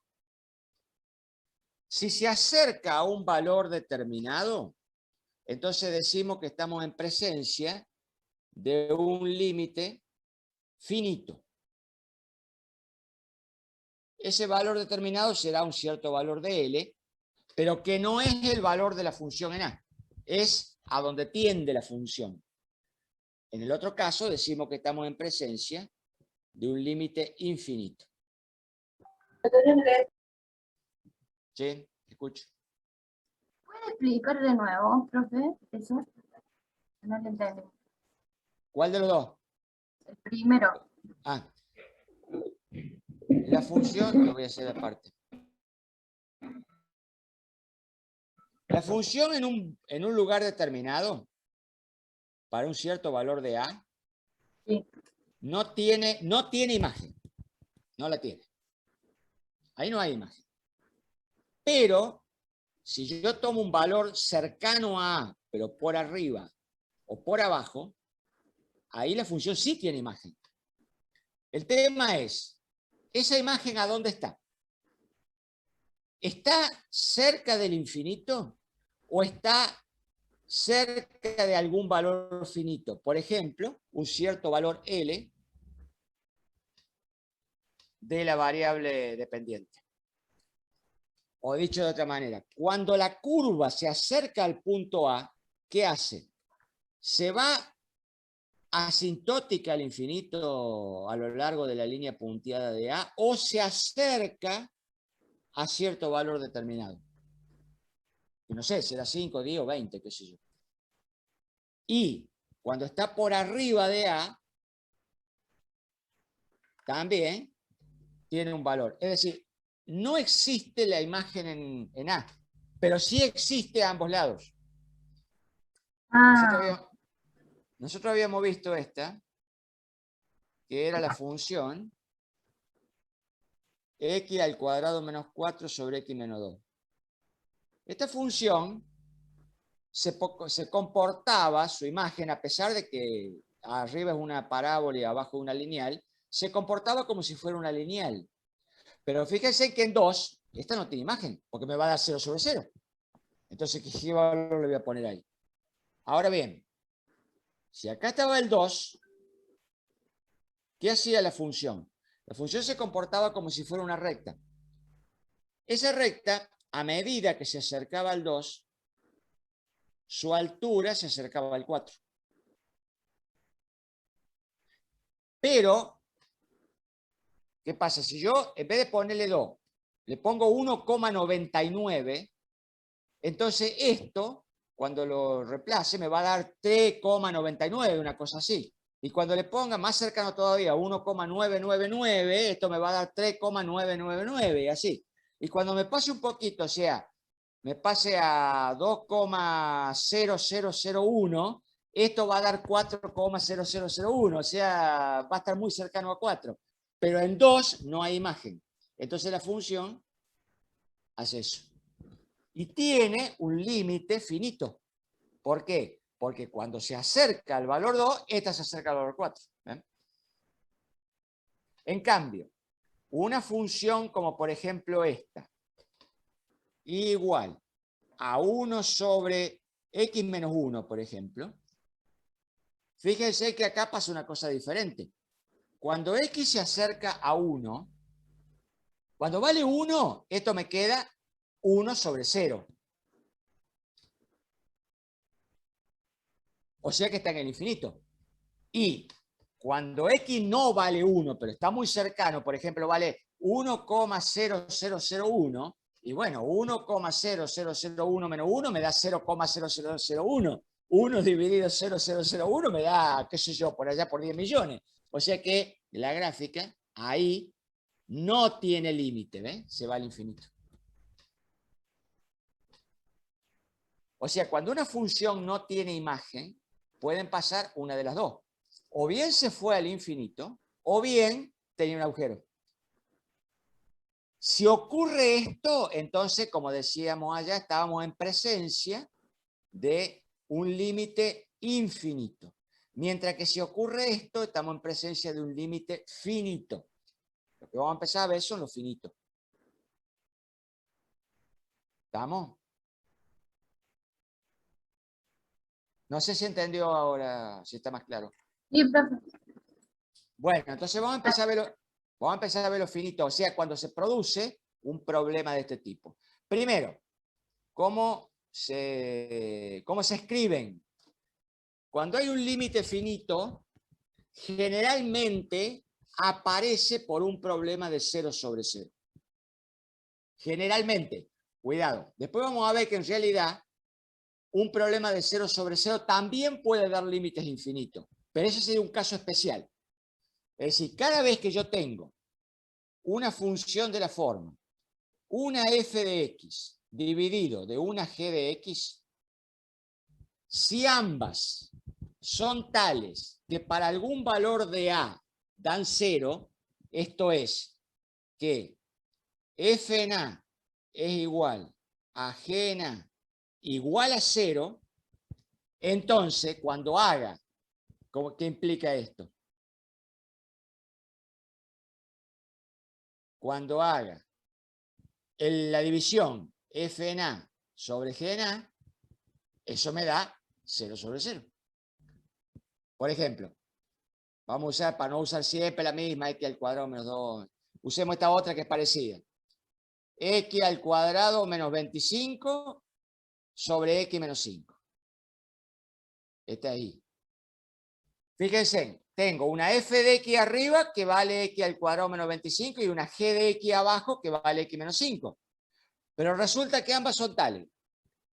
Si se acerca a un valor determinado, entonces decimos que estamos en presencia de un límite finito. Ese valor determinado será un cierto valor de L, pero que no es el valor de la función en A, es a donde tiende la función. En el otro caso decimos que estamos en presencia de un límite infinito. ¿Sí? Escucho. ¿Puede explicar de nuevo, profe? Eso no lo entendí. ¿Cuál de los dos? El primero. Ah. La función, lo voy a hacer aparte. La función en un lugar determinado, para un cierto valor de A, Sí. no tiene imagen. No la tiene. Ahí no hay imagen. Pero, si yo tomo un valor cercano a A, pero por arriba o por abajo, ahí la función sí tiene imagen. El tema es, ¿esa imagen a dónde está? ¿Está cerca del infinito o está cerca de algún valor finito? Por ejemplo, un cierto valor L de la variable dependiente. O dicho de otra manera, cuando la curva se acerca al punto A, ¿qué hace? Se va asintótica al infinito a lo largo de la línea punteada de A o se acerca a cierto valor determinado. Y no sé, será 5, 10 o 20, qué sé yo. Y cuando está por arriba de A, también tiene un valor. Es decir, no existe la imagen en A, pero sí existe a ambos lados. Nosotros habíamos visto esta, que era la función x al cuadrado menos 4 sobre x menos 2. Esta función se comportaba, su imagen, a pesar de que arriba es una parábola y abajo una lineal, se comportaba como si fuera una lineal. Pero fíjense que en 2, esta no tiene imagen, porque me va a dar 0 sobre 0. Entonces, ¿qué valor le voy a poner ahí? Ahora bien, si acá estaba el 2, ¿qué hacía la función? La función se comportaba como si fuera una recta. Esa recta, a medida que se acercaba al 2, su altura se acercaba al 4. Pero, ¿qué pasa? Si yo, en vez de ponerle 2, le pongo 1,99, entonces esto, cuando lo reemplace, me va a dar 3,99, una cosa así. Y cuando le ponga más cercano todavía, 1,999, esto me va a dar 3,999, así. Y cuando me pase un poquito, o sea, me pase a 2,0001, esto va a dar 4,0001, o sea, va a estar muy cercano a 4. Pero en 2 no hay imagen. Entonces la función hace eso. Y tiene un límite finito. ¿Por qué? Porque cuando se acerca al valor 2, esta se acerca al valor 4. ¿Eh? En cambio, una función como por ejemplo esta, igual a 1 sobre x menos 1, por ejemplo, fíjense que acá pasa una cosa diferente. Cuando x se acerca a 1, cuando vale 1, esto me queda 1 sobre 0. O sea que está en el infinito. Y cuando x no vale 1, pero está muy cercano, por ejemplo, vale 1,0001, y bueno, 1,0001 menos 1 me da 0,0001. 1 dividido 0,001 me da, qué sé yo, por allá por 10 millones. O sea que la gráfica ahí no tiene límite, ¿ves? Se va al infinito. O sea, cuando una función no tiene imagen, pueden pasar una de las dos. O bien se fue al infinito, o bien tenía un agujero. Si ocurre esto, entonces, como decíamos allá, estábamos en presencia de un límite infinito. Mientras que si ocurre esto, estamos en presencia de un límite finito. Lo que vamos a empezar a ver son los finitos. ¿Estamos? No sé si entendió ahora, si está más claro. Sí, profe. Bueno, entonces vamos a empezar a ver lo finito, o sea, cuando se produce un problema de este tipo. Primero, ¿cómo se escriben? Cuando hay un límite finito, generalmente aparece por un problema de 0 sobre 0. Generalmente, cuidado. Después vamos a ver que en realidad un problema de 0 sobre 0 también puede dar límites infinitos, pero ese sería un caso especial. Es decir, cada vez que yo tengo una función de la forma, una f de x dividido de una g de x, si ambas son tales que para algún valor de a dan 0, esto es que f en a es igual a g en a igual a 0, entonces cuando haga, ¿qué implica esto? Cuando haga la división f en a sobre g en a, eso me da 0 sobre 0. Por ejemplo, vamos a usar, para no usar siempre la misma, x al cuadrado menos 2, usemos esta otra que es parecida. X al cuadrado menos 25 sobre x menos 5. Este ahí. Fíjense, tengo una f de x arriba que vale x al cuadrado menos 25 y una g de x abajo que vale x menos 5. Pero resulta que ambas son tales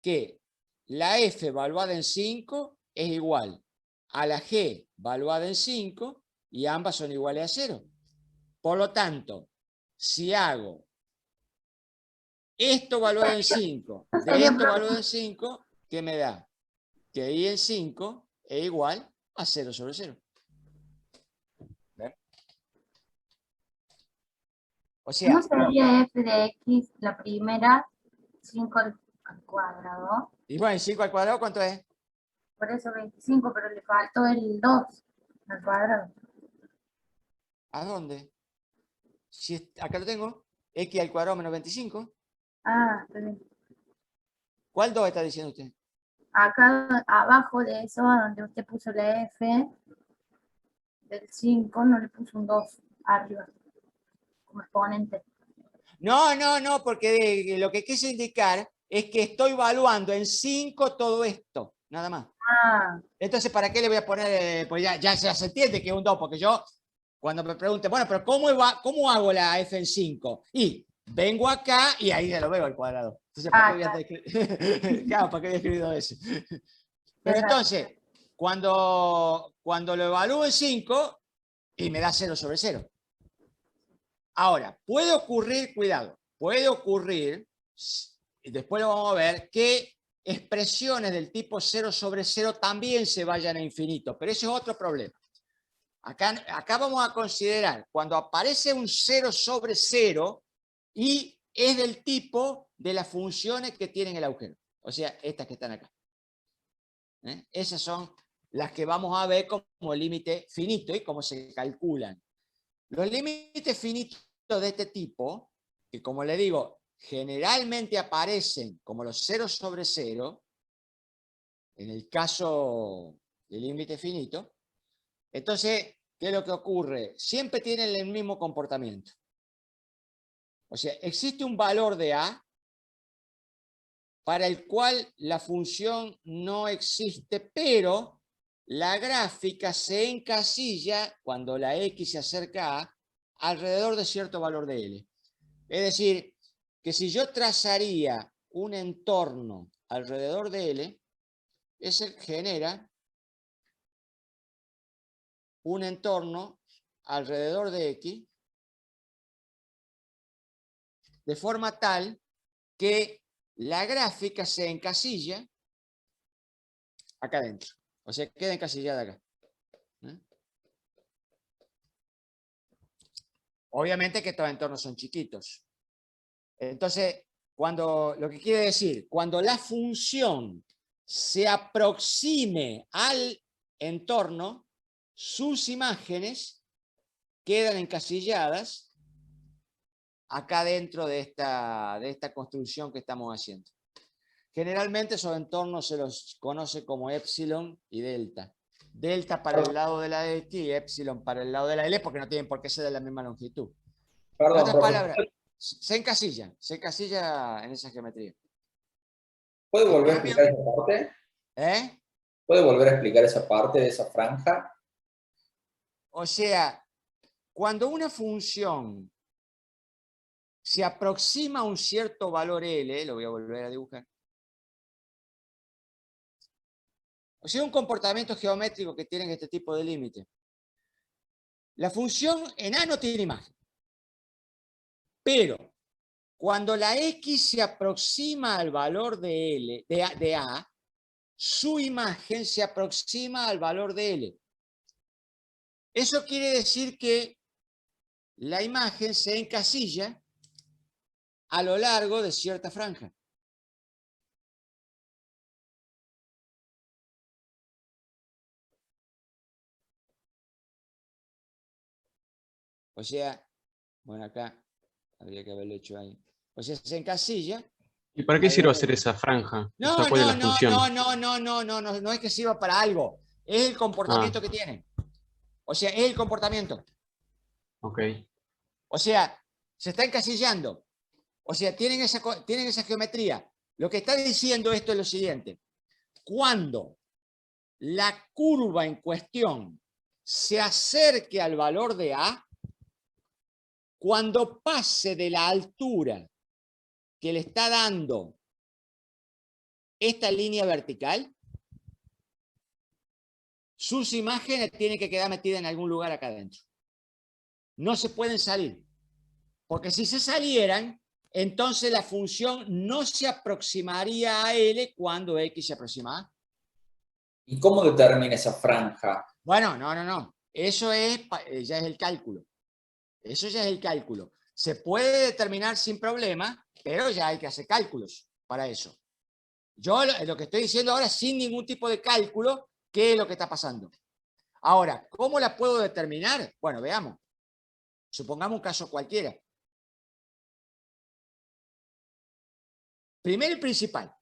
que la f evaluada en 5 es igual a la g evaluada en 5 y ambas son iguales a 0. Por lo tanto, si hago esto evaluado en 5 de esto evaluado en 5, ¿qué me da? Que y en 5 es igual a 0 sobre 0. ¿Ven? O sea, ¿Cómo sería f de x la primera? 5 al cuadrado. y bueno, 5 al cuadrado, ¿cuánto es? Por eso 25, pero le faltó el 2 al cuadrado. ¿A dónde? Si acá lo tengo, x al cuadrado menos 25. Ah, está bien. ¿Cuál 2 está diciendo usted? Acá abajo de eso, donde usted puso la f, del 5, no le puso un 2 arriba, como exponente. No, porque lo que quise indicar es que estoy evaluando en 5 todo esto, nada más. Ah, Entonces, ¿para qué le voy a poner? Pues ya se entiende que es un 2, porque yo, cuando me pregunten, bueno, pero ¿cómo hago la f en 5? Y vengo acá y ahí ya lo veo al cuadrado. Entonces, ¿para qué voy a claro, ¿para qué había escrito eso? Pero entonces, cuando lo evalúo en 5, y me da 0 sobre 0. Ahora, puede ocurrir, cuidado, puede ocurrir, y después lo vamos a ver, que expresiones del tipo 0 sobre 0 también se vayan a infinito, pero ese es otro problema. Acá vamos a considerar cuando aparece un 0 sobre 0 y es del tipo de las funciones que tienen el agujero. O sea, estas que están acá. Esas son las que vamos a ver como límite finito y cómo se calculan. Los límites finitos de este tipo, que como le digo, generalmente aparecen como los 0 sobre 0, en el caso del límite finito, entonces, ¿qué es lo que ocurre? Siempre tienen el mismo comportamiento. O sea, existe un valor de a para el cual la función no existe, pero la gráfica se encasilla cuando la x se acerca a alrededor de cierto valor de L. Es decir, que si yo trazaría un entorno alrededor de L, ese genera un entorno alrededor de X de forma tal que la gráfica se encasilla acá adentro. O sea, queda encasillada acá. ¿Eh? Obviamente que estos entornos son chiquitos. Entonces, lo que quiere decir, cuando la función se aproxime al entorno, sus imágenes quedan encasilladas acá dentro de esta construcción que estamos haciendo. Generalmente esos entornos se los conoce como epsilon y delta. Delta para el lado de la X y epsilon para el lado de la L, porque no tienen por qué ser de la misma longitud. En otras palabras, se encasilla en esa geometría. ¿Puede volver a explicar esa parte? ¿Eh? ¿Puede volver a explicar esa parte de esa franja? O sea, cuando una función se aproxima a un cierto valor L, lo voy a volver a dibujar. O sea, un comportamiento geométrico que tiene este tipo de límite. La función en A no tiene imagen. Pero cuando la X se aproxima al valor de L, de A, su imagen se aproxima al valor de L. Eso quiere decir que la imagen se encasilla a lo largo de cierta franja. O sea, bueno, acá habría que haberlo hecho ahí. O sea, se encasilla. ¿Y para qué sirve hacer esa franja? No, O sea, ¿cuál es la función? no es que sirva para algo. Es el comportamiento que tiene. O sea, es el comportamiento. Ok. O sea, se está encasillando. O sea, tienen esa geometría. Lo que está diciendo esto es lo siguiente. Cuando la curva en cuestión se acerque al valor de A, cuando pase de la altura que le está dando esta línea vertical, sus imágenes tienen que quedar metidas en algún lugar acá adentro. No se pueden salir. Porque si se salieran, entonces la función no se aproximaría a L cuando X se aproxima a A. ¿Y cómo determina esa franja? Bueno, no. Eso ya es el cálculo. Eso ya es el cálculo. Se puede determinar sin problema, pero ya hay que hacer cálculos para eso. Yo lo que estoy diciendo ahora, sin ningún tipo de cálculo, ¿qué es lo que está pasando? Ahora, ¿cómo la puedo determinar? Bueno, veamos. Supongamos un caso cualquiera. Primero y principal.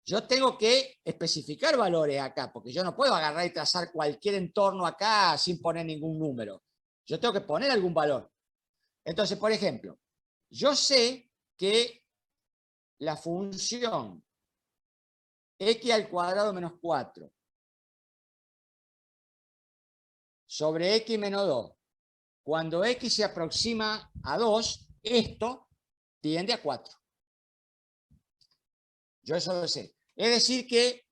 Yo tengo que especificar valores acá, porque yo no puedo agarrar y trazar cualquier entorno acá sin poner ningún número. Yo tengo que poner algún valor. Entonces, por ejemplo, yo sé que la función x al cuadrado menos 4 sobre x menos 2, cuando x se aproxima a 2, esto tiende a 4. Yo eso lo sé. Es decir que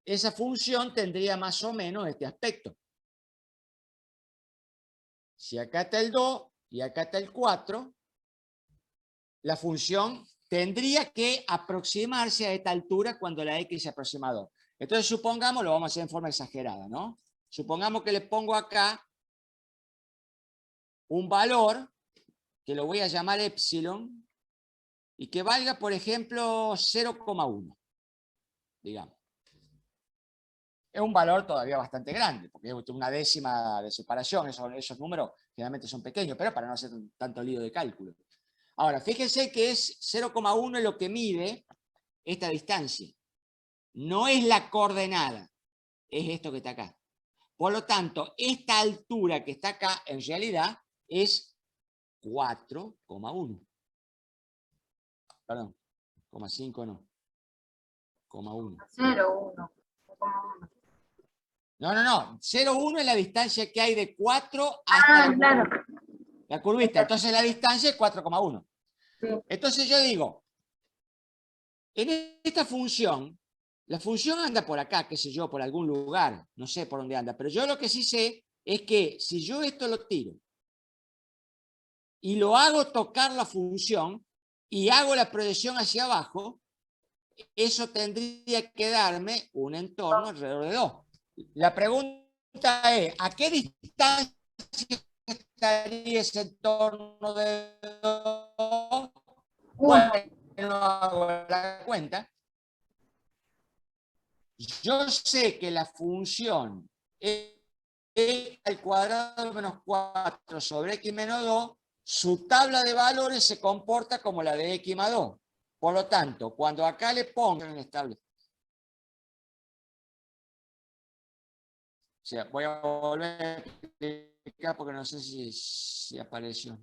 esa función tendría más o menos este aspecto. Si acá está el 2 y acá está el 4, la función tendría que aproximarse a esta altura cuando la x se aproxima a 2. Entonces supongamos, lo vamos a hacer en forma exagerada, ¿no? Supongamos que le pongo acá un valor que lo voy a llamar epsilon y que valga, por ejemplo, 0,1, digamos. Es un valor todavía bastante grande, porque es una décima de separación, esos números generalmente son pequeños, pero para no hacer tanto lío de cálculo. Ahora, fíjense que es 0,1 lo que mide esta distancia. No es la coordenada, es esto que está acá. Por lo tanto, esta altura que está acá, en realidad, es 4,1. Perdón, 0,5 no. 0,1. 0,1. No. 0,1 es la distancia que hay de 4 hasta la curvita. Entonces la distancia es 4,1. Sí. Entonces yo digo, en esta función, la función anda por acá, qué sé yo, por algún lugar. No sé por dónde anda. Pero yo lo que sí sé es que si yo esto lo tiro y lo hago tocar la función y hago la proyección hacia abajo, eso tendría que darme un entorno alrededor de 2. La pregunta es, ¿a qué distancia estaría ese entorno de 2? Bueno, no hago la cuenta. Yo sé que la función x al cuadrado menos 4 sobre x menos 2, su tabla de valores se comporta como la de x más 2. Por lo tanto, cuando acá le pongo en estable, o sea, voy a volver a explicar porque no sé si apareció.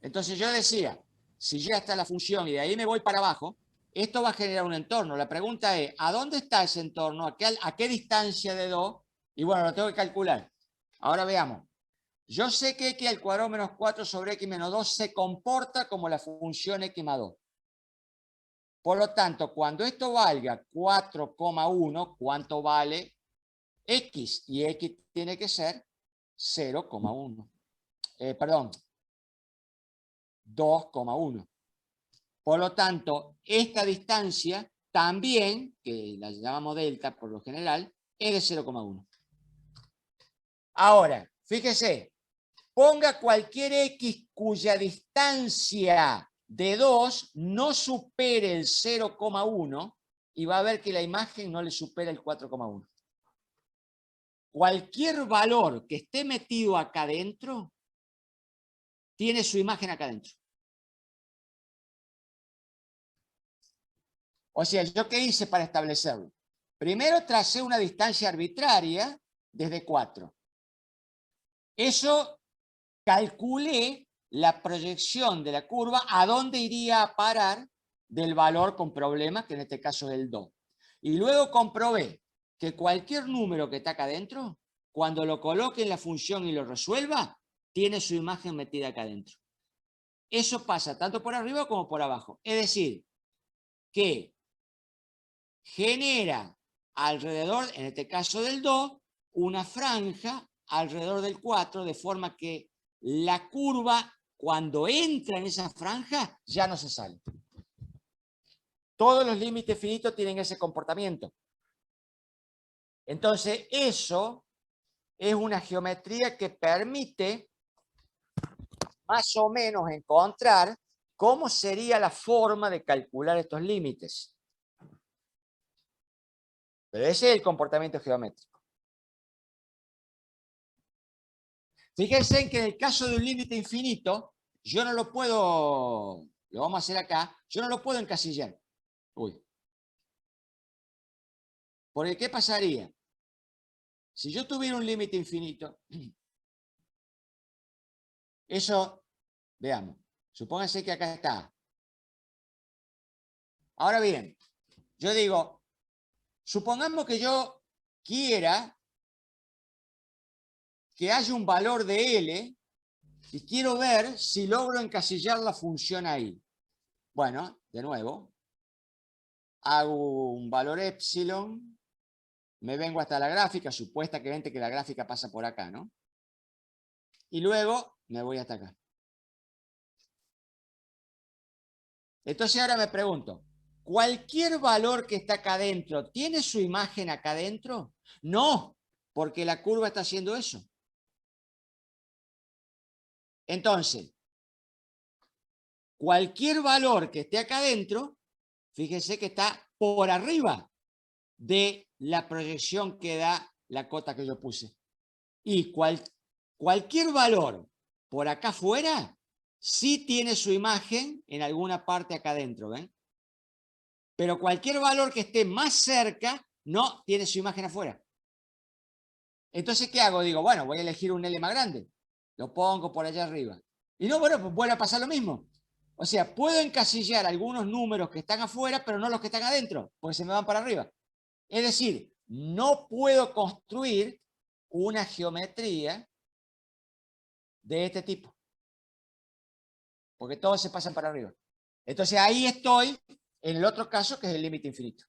Entonces yo decía, si llega hasta la función y de ahí me voy para abajo, esto va a generar un entorno. La pregunta es, ¿a dónde está ese entorno? ¿A qué distancia de 2? Y bueno, lo tengo que calcular. Ahora veamos. Yo sé que x al cuadrado menos 4 sobre x menos 2 se comporta como la función x más 2. Por lo tanto, cuando esto valga 4,1, ¿cuánto vale x? Y x tiene que ser 0,1. Perdón, 2,1. Por lo tanto, esta distancia también, que la llamamos delta por lo general, es de 0,1. Ahora, fíjese, ponga cualquier x cuya distancia de 2 no supere el 0,1 y va a ver que la imagen no le supera el 4,1. Cualquier valor que esté metido acá adentro tiene su imagen acá adentro. O sea, ¿yo qué hice para establecerlo? Primero tracé una distancia arbitraria desde 4. Eso calculé la proyección de la curva a dónde iría a parar del valor con problemas, que en este caso es el 2. Y luego comprobé que cualquier número que está acá adentro, cuando lo coloque en la función y lo resuelva, tiene su imagen metida acá adentro. Eso pasa tanto por arriba como por abajo. Es decir, que genera alrededor, en este caso del 2, una franja alrededor del 4, de forma que la curva, cuando entra en esa franja, ya no se sale. Todos los límites finitos tienen ese comportamiento. Entonces, eso es una geometría que permite más o menos encontrar cómo sería la forma de calcular estos límites. Pero ese es el comportamiento geométrico. Fíjense en que en el caso de un límite infinito, yo no lo puedo, lo vamos a hacer acá, yo no lo puedo encasillar. Uy. Porque ¿qué pasaría? Si yo tuviera un límite infinito, eso, veamos, supónganse que acá está. Ahora bien, yo digo, supongamos que yo quiera que haya un valor de L y quiero ver si logro encasillar la función ahí. Bueno, de nuevo, hago un valor epsilon, me vengo hasta la gráfica, supuestamente que la gráfica pasa por acá, ¿no? Y luego me voy hasta acá. Entonces ahora me pregunto, ¿cualquier valor que está acá adentro tiene su imagen acá adentro? No, porque la curva está haciendo eso. Entonces, cualquier valor que esté acá adentro, fíjese que está por arriba de la proyección que da la cota que yo puse. Y cualquier valor por acá afuera sí tiene su imagen en alguna parte acá adentro, ¿ven? Pero cualquier valor que esté más cerca no tiene su imagen afuera. Entonces, ¿qué hago? Digo, bueno, voy a elegir un L más grande. Lo pongo por allá arriba. Y no, bueno, pues vuelve a pasar lo mismo. O sea, puedo encasillar algunos números que están afuera, pero no los que están adentro, porque se me van para arriba. Es decir, no puedo construir una geometría de este tipo, porque todos se pasan para arriba. Entonces ahí estoy en el otro caso, que es el límite infinito.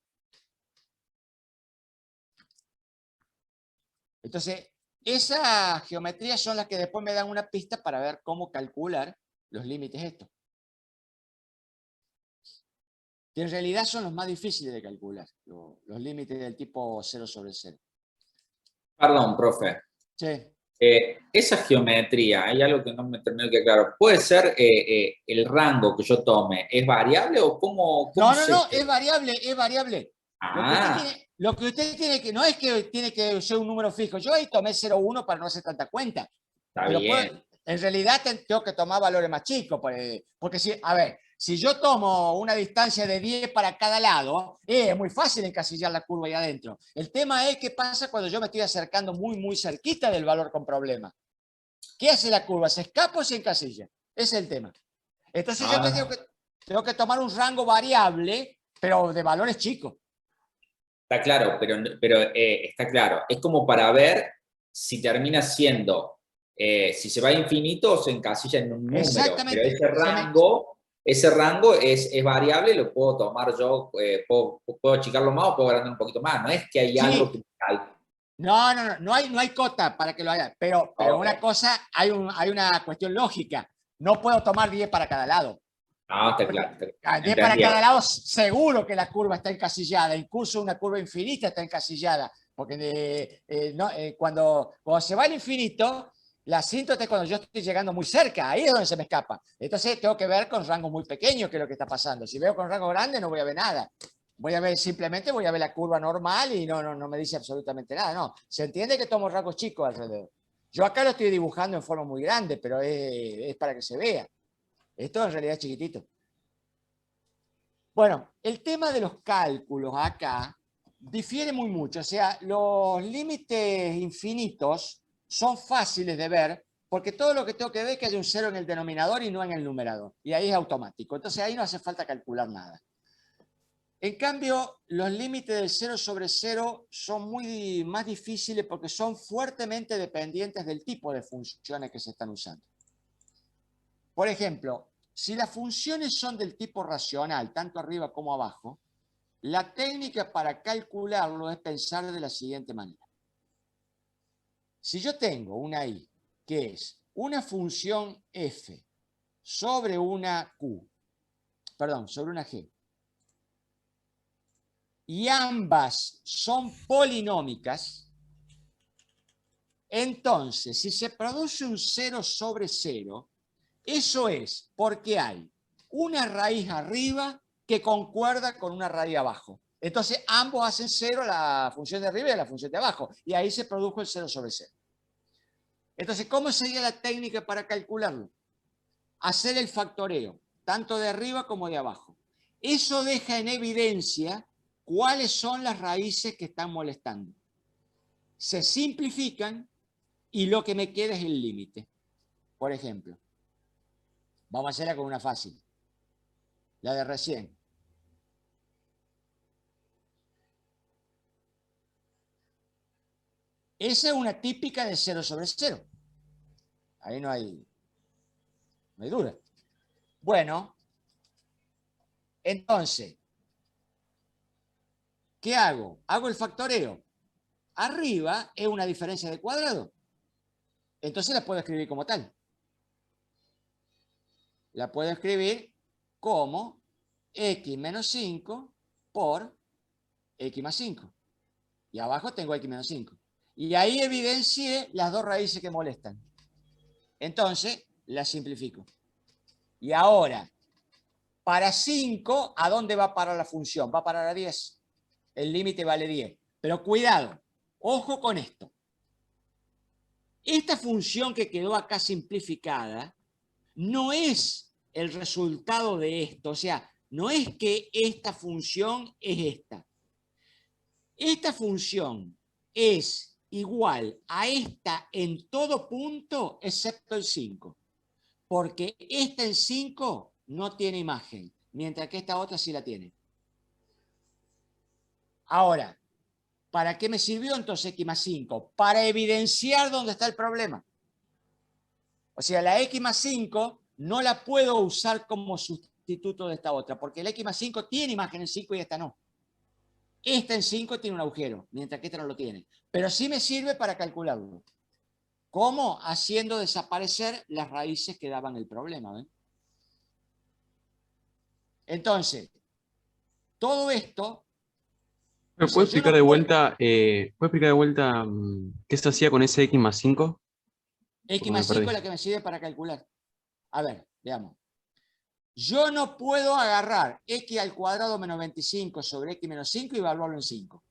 Entonces, esas geometrías son las que después me dan una pista para ver cómo calcular los límites estos. que en realidad son los más difíciles de calcular, los límites del tipo 0 sobre 0. Perdón, profe. Sí. Esa geometría, hay algo que no me terminó de claro. ¿Puede ser el rango que yo tome? ¿Es variable o cómo No, se- no, es variable, es variable. Ah, Lo que usted tiene que, no es que tiene que ser un número fijo. Yo ahí tomé 0,1 para no hacer tanta cuenta. está Pero bien. en realidad tengo que tomar valores más chicos. Porque si, a ver, si yo tomo una distancia de 10 para cada lado, es muy fácil encasillar la curva ahí adentro. El tema es qué pasa cuando yo me estoy acercando muy, muy cerquita del valor con problema. ¿Qué hace la curva? ¿Se escapa o se encasilla? Ese es el tema. Entonces yo tengo que tomar un rango variable, pero de valores chicos. Está claro, pero está claro. Es como para ver si termina siendo, si se va a infinito o se encasilla en un número. Exactamente. Pero ese rango es variable, lo puedo tomar yo, puedo achicarlo más o puedo agrandar un poquito más. No es que hay algo que... No hay cota para que lo haga. Pero Okay. una cosa, hay una cuestión lógica. No puedo tomar 10 para cada lado. No, está claro. 10 para cada lado, seguro que la curva está encasillada. Incluso una curva infinita está encasillada. Porque cuando se va al infinito, la asíntota es cuando yo estoy llegando muy cerca. Ahí es donde se me escapa. Entonces tengo que ver con rangos muy pequeños qué es lo que está pasando. Si veo con rango grande, no voy a ver nada. Simplemente voy a ver la curva normal y no me dice absolutamente nada. No, se entiende que tomo rangos chicos alrededor. Yo acá lo estoy dibujando en forma muy grande, pero es para que se vea. Esto en realidad es chiquitito. Bueno, el tema de los cálculos acá difiere muy mucho. O sea, los límites infinitos son fáciles de ver porque todo lo que tengo que ver es que hay un cero en el denominador y no en el numerador. Y ahí es automático. Entonces ahí no hace falta calcular nada. En cambio, los límites del 0 sobre 0 son muy más difíciles porque son fuertemente dependientes del tipo de funciones que se están usando. Por ejemplo, si las funciones son del tipo racional, tanto arriba como abajo, la técnica para calcularlo es pensar de la siguiente manera. Si yo tengo una y que es una función f sobre una sobre una g, y ambas son polinómicas, entonces, si se produce un 0 sobre 0, eso es porque hay una raíz arriba que concuerda con una raíz abajo. Entonces, ambos hacen 0, la función de arriba y la función de abajo, y ahí se produjo el 0 sobre 0. Entonces, ¿cómo sería la técnica para calcularlo? Hacer el factoreo, tanto de arriba como de abajo. Eso deja en evidencia cuáles son las raíces que están molestando. Se simplifican y lo que me queda es el límite. Por ejemplo, vamos a hacerla con una fácil, la de recién. Esa es una típica de 0 sobre 0. Ahí no hay duda. Bueno, entonces, ¿qué hago? Hago el factoreo. Arriba es una diferencia de cuadrado. Entonces la puedo escribir como tal. La puedo escribir como x menos 5 por x más 5. Y abajo tengo x menos 5. Y ahí evidencié las dos raíces que molestan. Entonces, las simplifico. Y ahora, para 5, ¿a dónde va a parar la función? Va a parar a 10. El límite vale 10. Pero cuidado, ojo con esto. Esta función que quedó acá simplificada no es el resultado de esto. O sea, no es que esta función es esta. Esta función es igual a esta en todo punto excepto el 5. Porque esta en 5 no tiene imagen, mientras que esta otra sí la tiene. Ahora, ¿para qué me sirvió entonces x más 5? Para evidenciar dónde está el problema. O sea, la x más 5 no la puedo usar como sustituto de esta otra, porque la x más 5 tiene imagen en 5 y esta no. Esta en 5 tiene un agujero, mientras que esta no lo tiene. Pero sí me sirve para calcularlo. ¿Cómo? Haciendo desaparecer las raíces que daban el problema. ¿Ven? Entonces, todo esto... ¿Me o sea, puede yo explicar no de puedo- vuelta, qué se hacía con ese x más 5? X Porque me más 5 perdí. es la que me sirve para calcular. A ver, veamos. Yo no puedo agarrar x al cuadrado menos 25 sobre x menos 5 y evaluarlo en 5.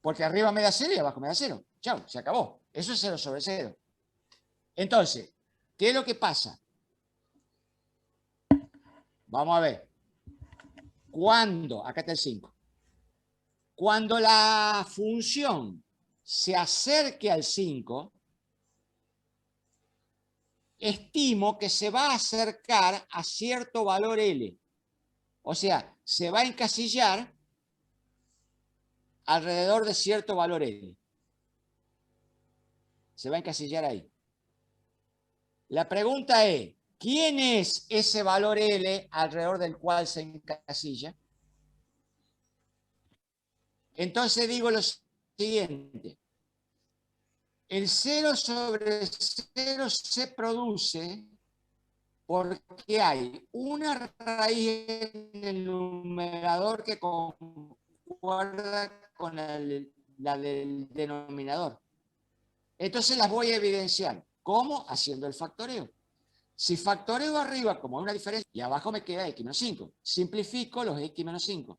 Porque arriba me da 0 y abajo me da 0. Chao, se acabó. Eso es 0 sobre 0. Entonces, ¿qué es lo que pasa? Vamos a ver. Cuando, acá está el 5. Cuando la función se acerque al 5, estimo que se va a acercar a cierto valor L. O sea, se va a encasillar alrededor de cierto valor L. Se va a encasillar ahí. La pregunta es, ¿quién es ese valor L alrededor del cual se encasilla? Entonces digo lo siguiente. El 0 sobre 0 se produce porque hay una raíz en el numerador que concuerda con la del denominador. Entonces las voy a evidenciar. ¿Cómo? Haciendo el factoreo. Si factoreo arriba como una diferencia y abajo me queda x menos 5, simplifico los x menos 5.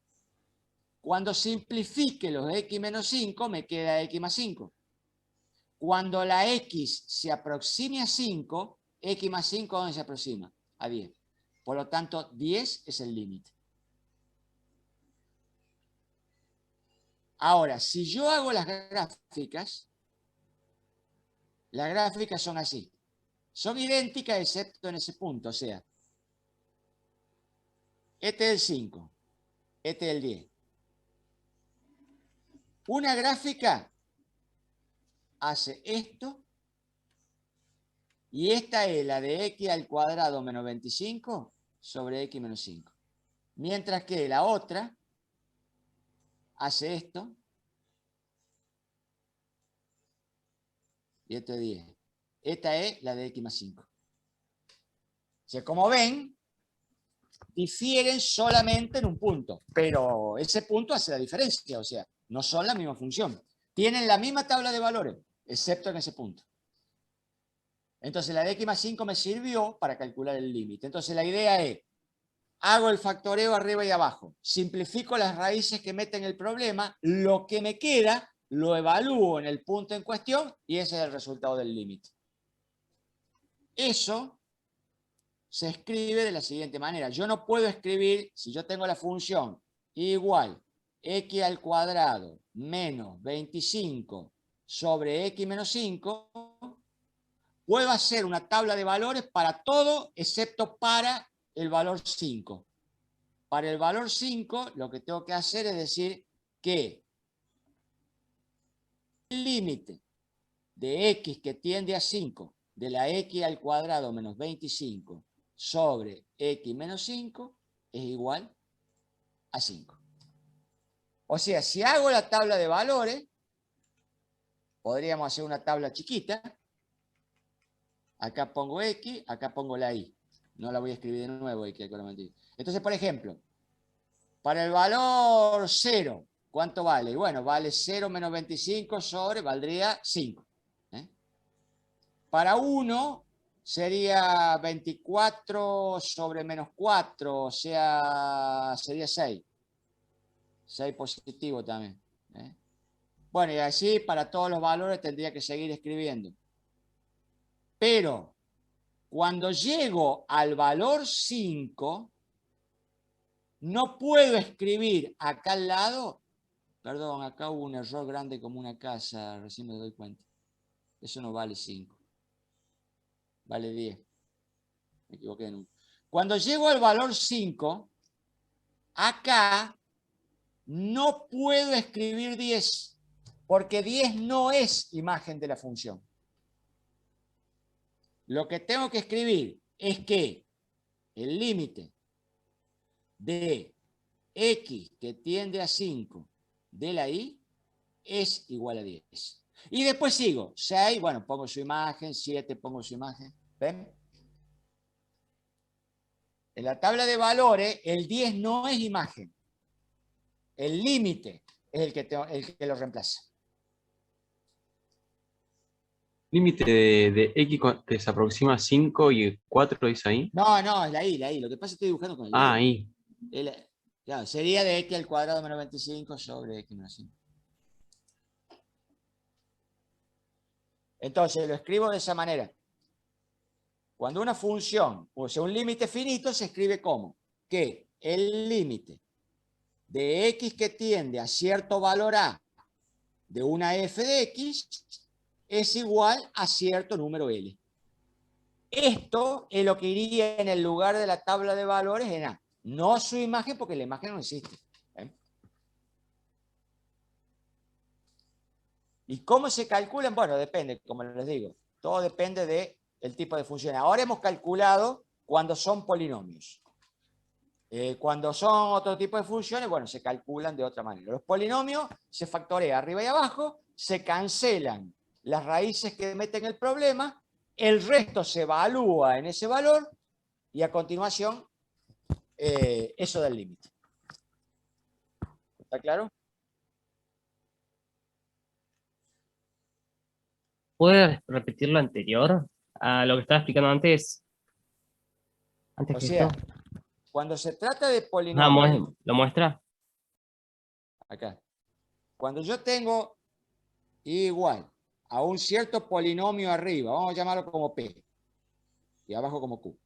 Cuando simplifique los x menos 5 me queda x más 5. Cuando la x se aproxime a 5, x más 5 ¿a dónde se aproxima? A 10. Por lo tanto, 10 es el límite. Ahora, si yo hago las gráficas son así. Son idénticas excepto en ese punto. O sea, este es el 5, este es el 10. Una gráfica hace esto y esta es la de x al cuadrado menos 25 sobre x menos 5. Mientras que la otra hace esto y esto es 10. Esta es la de x más 5. O sea, como ven, difieren solamente en un punto, pero ese punto hace la diferencia, o sea, no son la misma función. Tienen la misma tabla de valores, excepto en ese punto. Entonces la de x más 5 me sirvió para calcular el límite. Entonces la idea es, hago el factoreo arriba y abajo, simplifico las raíces que meten el problema, lo que me queda lo evalúo en el punto en cuestión y ese es el resultado del límite. Eso se escribe de la siguiente manera. Yo no puedo escribir, si yo tengo la función igual x al cuadrado menos 25 sobre x menos 5, puedo hacer una tabla de valores para todo excepto para el valor 5. Para el valor 5 lo que tengo que hacer es decir que el límite de x que tiende a 5 de la x al cuadrado menos 25 sobre x menos 5 es igual a 5. O sea, si hago la tabla de valores, podríamos hacer una tabla chiquita. Acá pongo x, acá pongo la y. No la voy a escribir de nuevo. Entonces, por ejemplo, para el valor 0, ¿cuánto vale? Bueno, vale 0 menos 25 sobre, valdría 5. Para 1 sería 24 sobre menos 4, o sea, sería 6. 6 positivo también. Bueno, y así para todos los valores tendría que seguir escribiendo. Pero cuando llego al valor 5, no puedo escribir acá al lado. Perdón, acá hubo un error grande como una casa, recién me doy cuenta. Eso no vale 5. Vale 10. Me equivoqué en uno. Cuando llego al valor 5, acá no puedo escribir 10, porque 10 no es imagen de la función. Lo que tengo que escribir es que el límite de x que tiende a 5 de la y es igual a 10. Y después sigo. 6, bueno, pongo su imagen. 7, pongo su imagen. ¿Ven? En la tabla de valores, el 10 no es imagen. El límite es el que lo reemplaza. Límite de X que se aproxima a 5 y 4, dice ahí. No, no, es la I. Lo que pasa es que estoy dibujando con el Ah, dedo. ahí. Claro, sería de X al cuadrado menos 25 sobre X menos 5. Entonces lo escribo de esa manera. Cuando una función, o sea, un límite finito, se escribe como que el límite de X que tiende a cierto valor A de una f de X es igual a cierto número L. Esto es lo que iría en el lugar de la tabla de valores en A. No su imagen, porque la imagen no existe. ¿Y cómo se calculan? Bueno, depende, como les digo. Todo depende del tipo de función. Ahora hemos calculado cuando son polinomios. Cuando son otro tipo de funciones, bueno, se calculan de otra manera. Los polinomios se factorea arriba y abajo, se cancelan las raíces que meten el problema, el resto se evalúa en ese valor y a continuación eso del límite. ¿Está claro? ¿Puedes repetir lo anterior a lo que estaba explicando antes? Antes O que sea, esto. cuando se trata de Ah, polinomios, ¿lo muestra? acá, cuando yo tengo igual a un cierto polinomio arriba, vamos a llamarlo como P, y abajo como Q.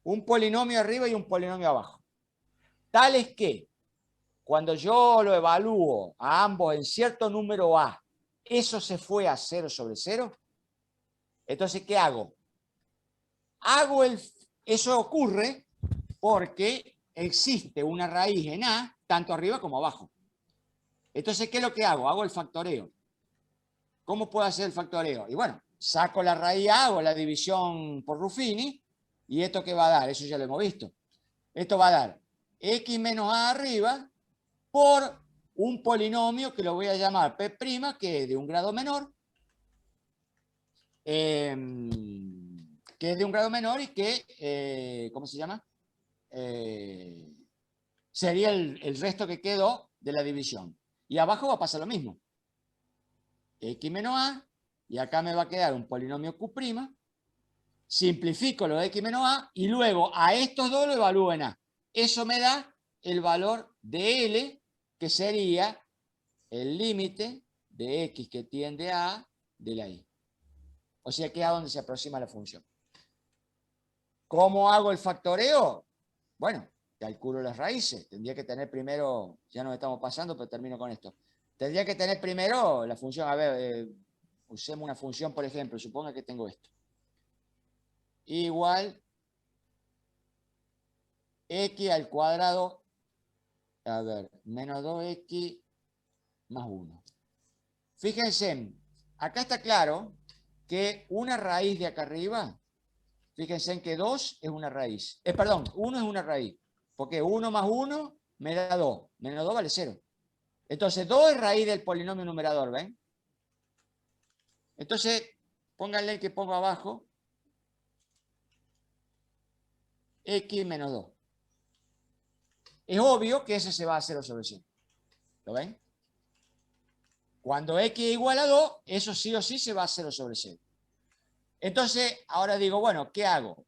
Un polinomio arriba y un polinomio abajo. Tal es que cuando yo lo evalúo a ambos en cierto número A, eso se fue a 0 sobre 0. Entonces, ¿qué hago? Eso ocurre porque existe una raíz en A, tanto arriba como abajo. Entonces, ¿qué es lo que hago? Hago el factoreo. ¿Cómo puedo hacer el factoreo? Y bueno, saco la raíz A, hago la división por Ruffini, ¿y esto qué va a dar? Eso ya lo hemos visto. Esto va a dar X menos A arriba por un polinomio que lo voy a llamar P', que es de un grado menor, y que, ¿cómo se llama? Sería el resto que quedó de la división. Y abajo va a pasar lo mismo. X menos A, y acá me va a quedar un polinomio Q', simplifico lo de X menos A, y luego a estos dos lo evalúo en A. Eso me da el valor de L, que sería el límite de X que tiende a A de la Y. O sea que es a donde se aproxima la función. ¿Cómo hago el factoreo? Bueno, calculo las raíces. Tendría que tener primero, ya nos estamos pasando, pero termino con esto. Tendría que tener primero la función, a ver, usemos una función, por ejemplo, suponga que tengo esto. Igual X al cuadrado, a ver, menos 2X más 1. Fíjense, acá está claro que una raíz de acá arriba, fíjense en que 2 es una raíz. Perdón, 1 es una raíz. Porque 1 más 1 me da 2. Menos 2 vale 0. Entonces 2 es raíz del polinomio numerador, ¿ven? Entonces, pónganle el que pongo abajo. X menos 2. Es obvio que ese se va a 0 sobre 100. ¿Lo ven? Cuando X es igual a 2, eso sí o sí se va a 0 sobre 0. Entonces, ahora digo, bueno, ¿qué hago?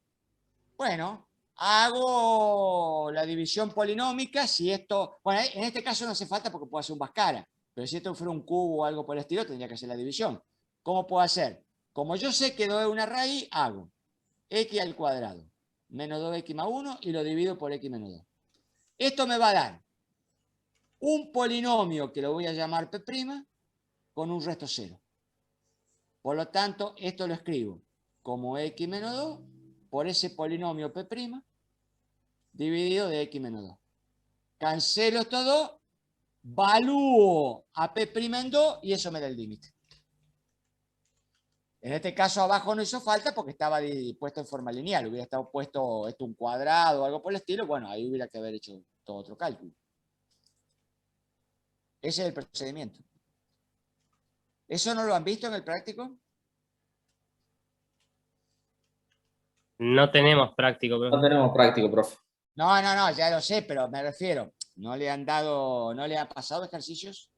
Bueno, hago la división polinómica. Si esto, bueno, en este caso no hace falta porque puedo hacer un Bhaskara, pero si esto fuera un cubo o algo por el estilo, tendría que hacer la división. ¿Cómo puedo hacer? Como yo sé que 2 es una raíz, hago X al cuadrado menos 2X más 1 y lo divido por X menos 2. Esto me va a dar un polinomio que lo voy a llamar P' con un resto 0. Por lo tanto, esto lo escribo como X menos 2 por ese polinomio P' dividido de X menos 2. Cancelo estos dos, valúo a P' en 2 y eso me da el límite. En este caso abajo no hizo falta porque estaba puesto en forma lineal. Hubiera estado puesto esto un cuadrado o algo por el estilo, bueno, ahí hubiera que haber hecho todo otro cálculo. Ese es el procedimiento. ¿Eso no lo han visto en el práctico? No tenemos práctico, profe. No tenemos práctico, profe. No, ya lo sé, pero me refiero, ¿No le han pasado ejercicios?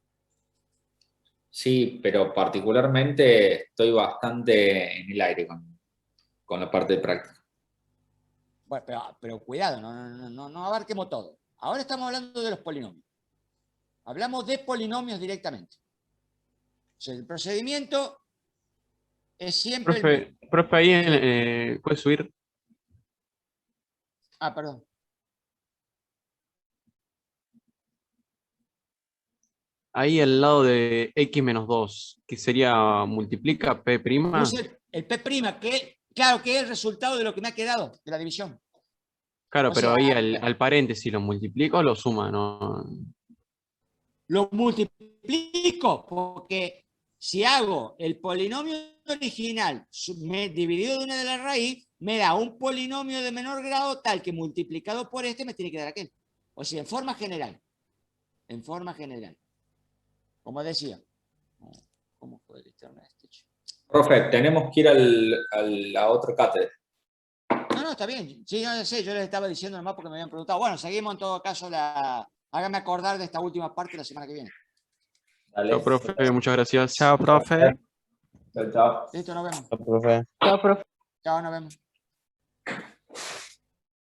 Sí, pero particularmente estoy bastante en el aire con la parte de práctica. Bueno, pero cuidado, no abarquemos todo. Ahora estamos hablando de los polinomios. Hablamos de polinomios directamente. O sea, el procedimiento es siempre el mismo. Profe, ahí puedes subir. Ah, perdón. Ahí al lado de x menos 2, que sería multiplica p'. Puse el P', claro que es el resultado de lo que me ha quedado, de la división. Claro, O pero sea, ahí al paréntesis, ¿lo multiplica o lo suma? No. Lo multiplico porque si hago el polinomio original dividido de una de la raíz, me da un polinomio de menor grado tal que multiplicado por este me tiene que dar aquel. O sea, en forma general. En forma general. Como decía. ¿Cómo fue el internet este? Profe, tenemos que ir a la otra cátedra. No, está bien. Sí, no sé, yo les estaba diciendo nomás porque me habían preguntado. Bueno, seguimos en todo caso hágame acordar de esta última parte la semana que viene. Dale. Chao, profe, muchas gracias. Chao, profe. Chao, chao. Listo, nos vemos. Chao, profe. Chao, nos vemos.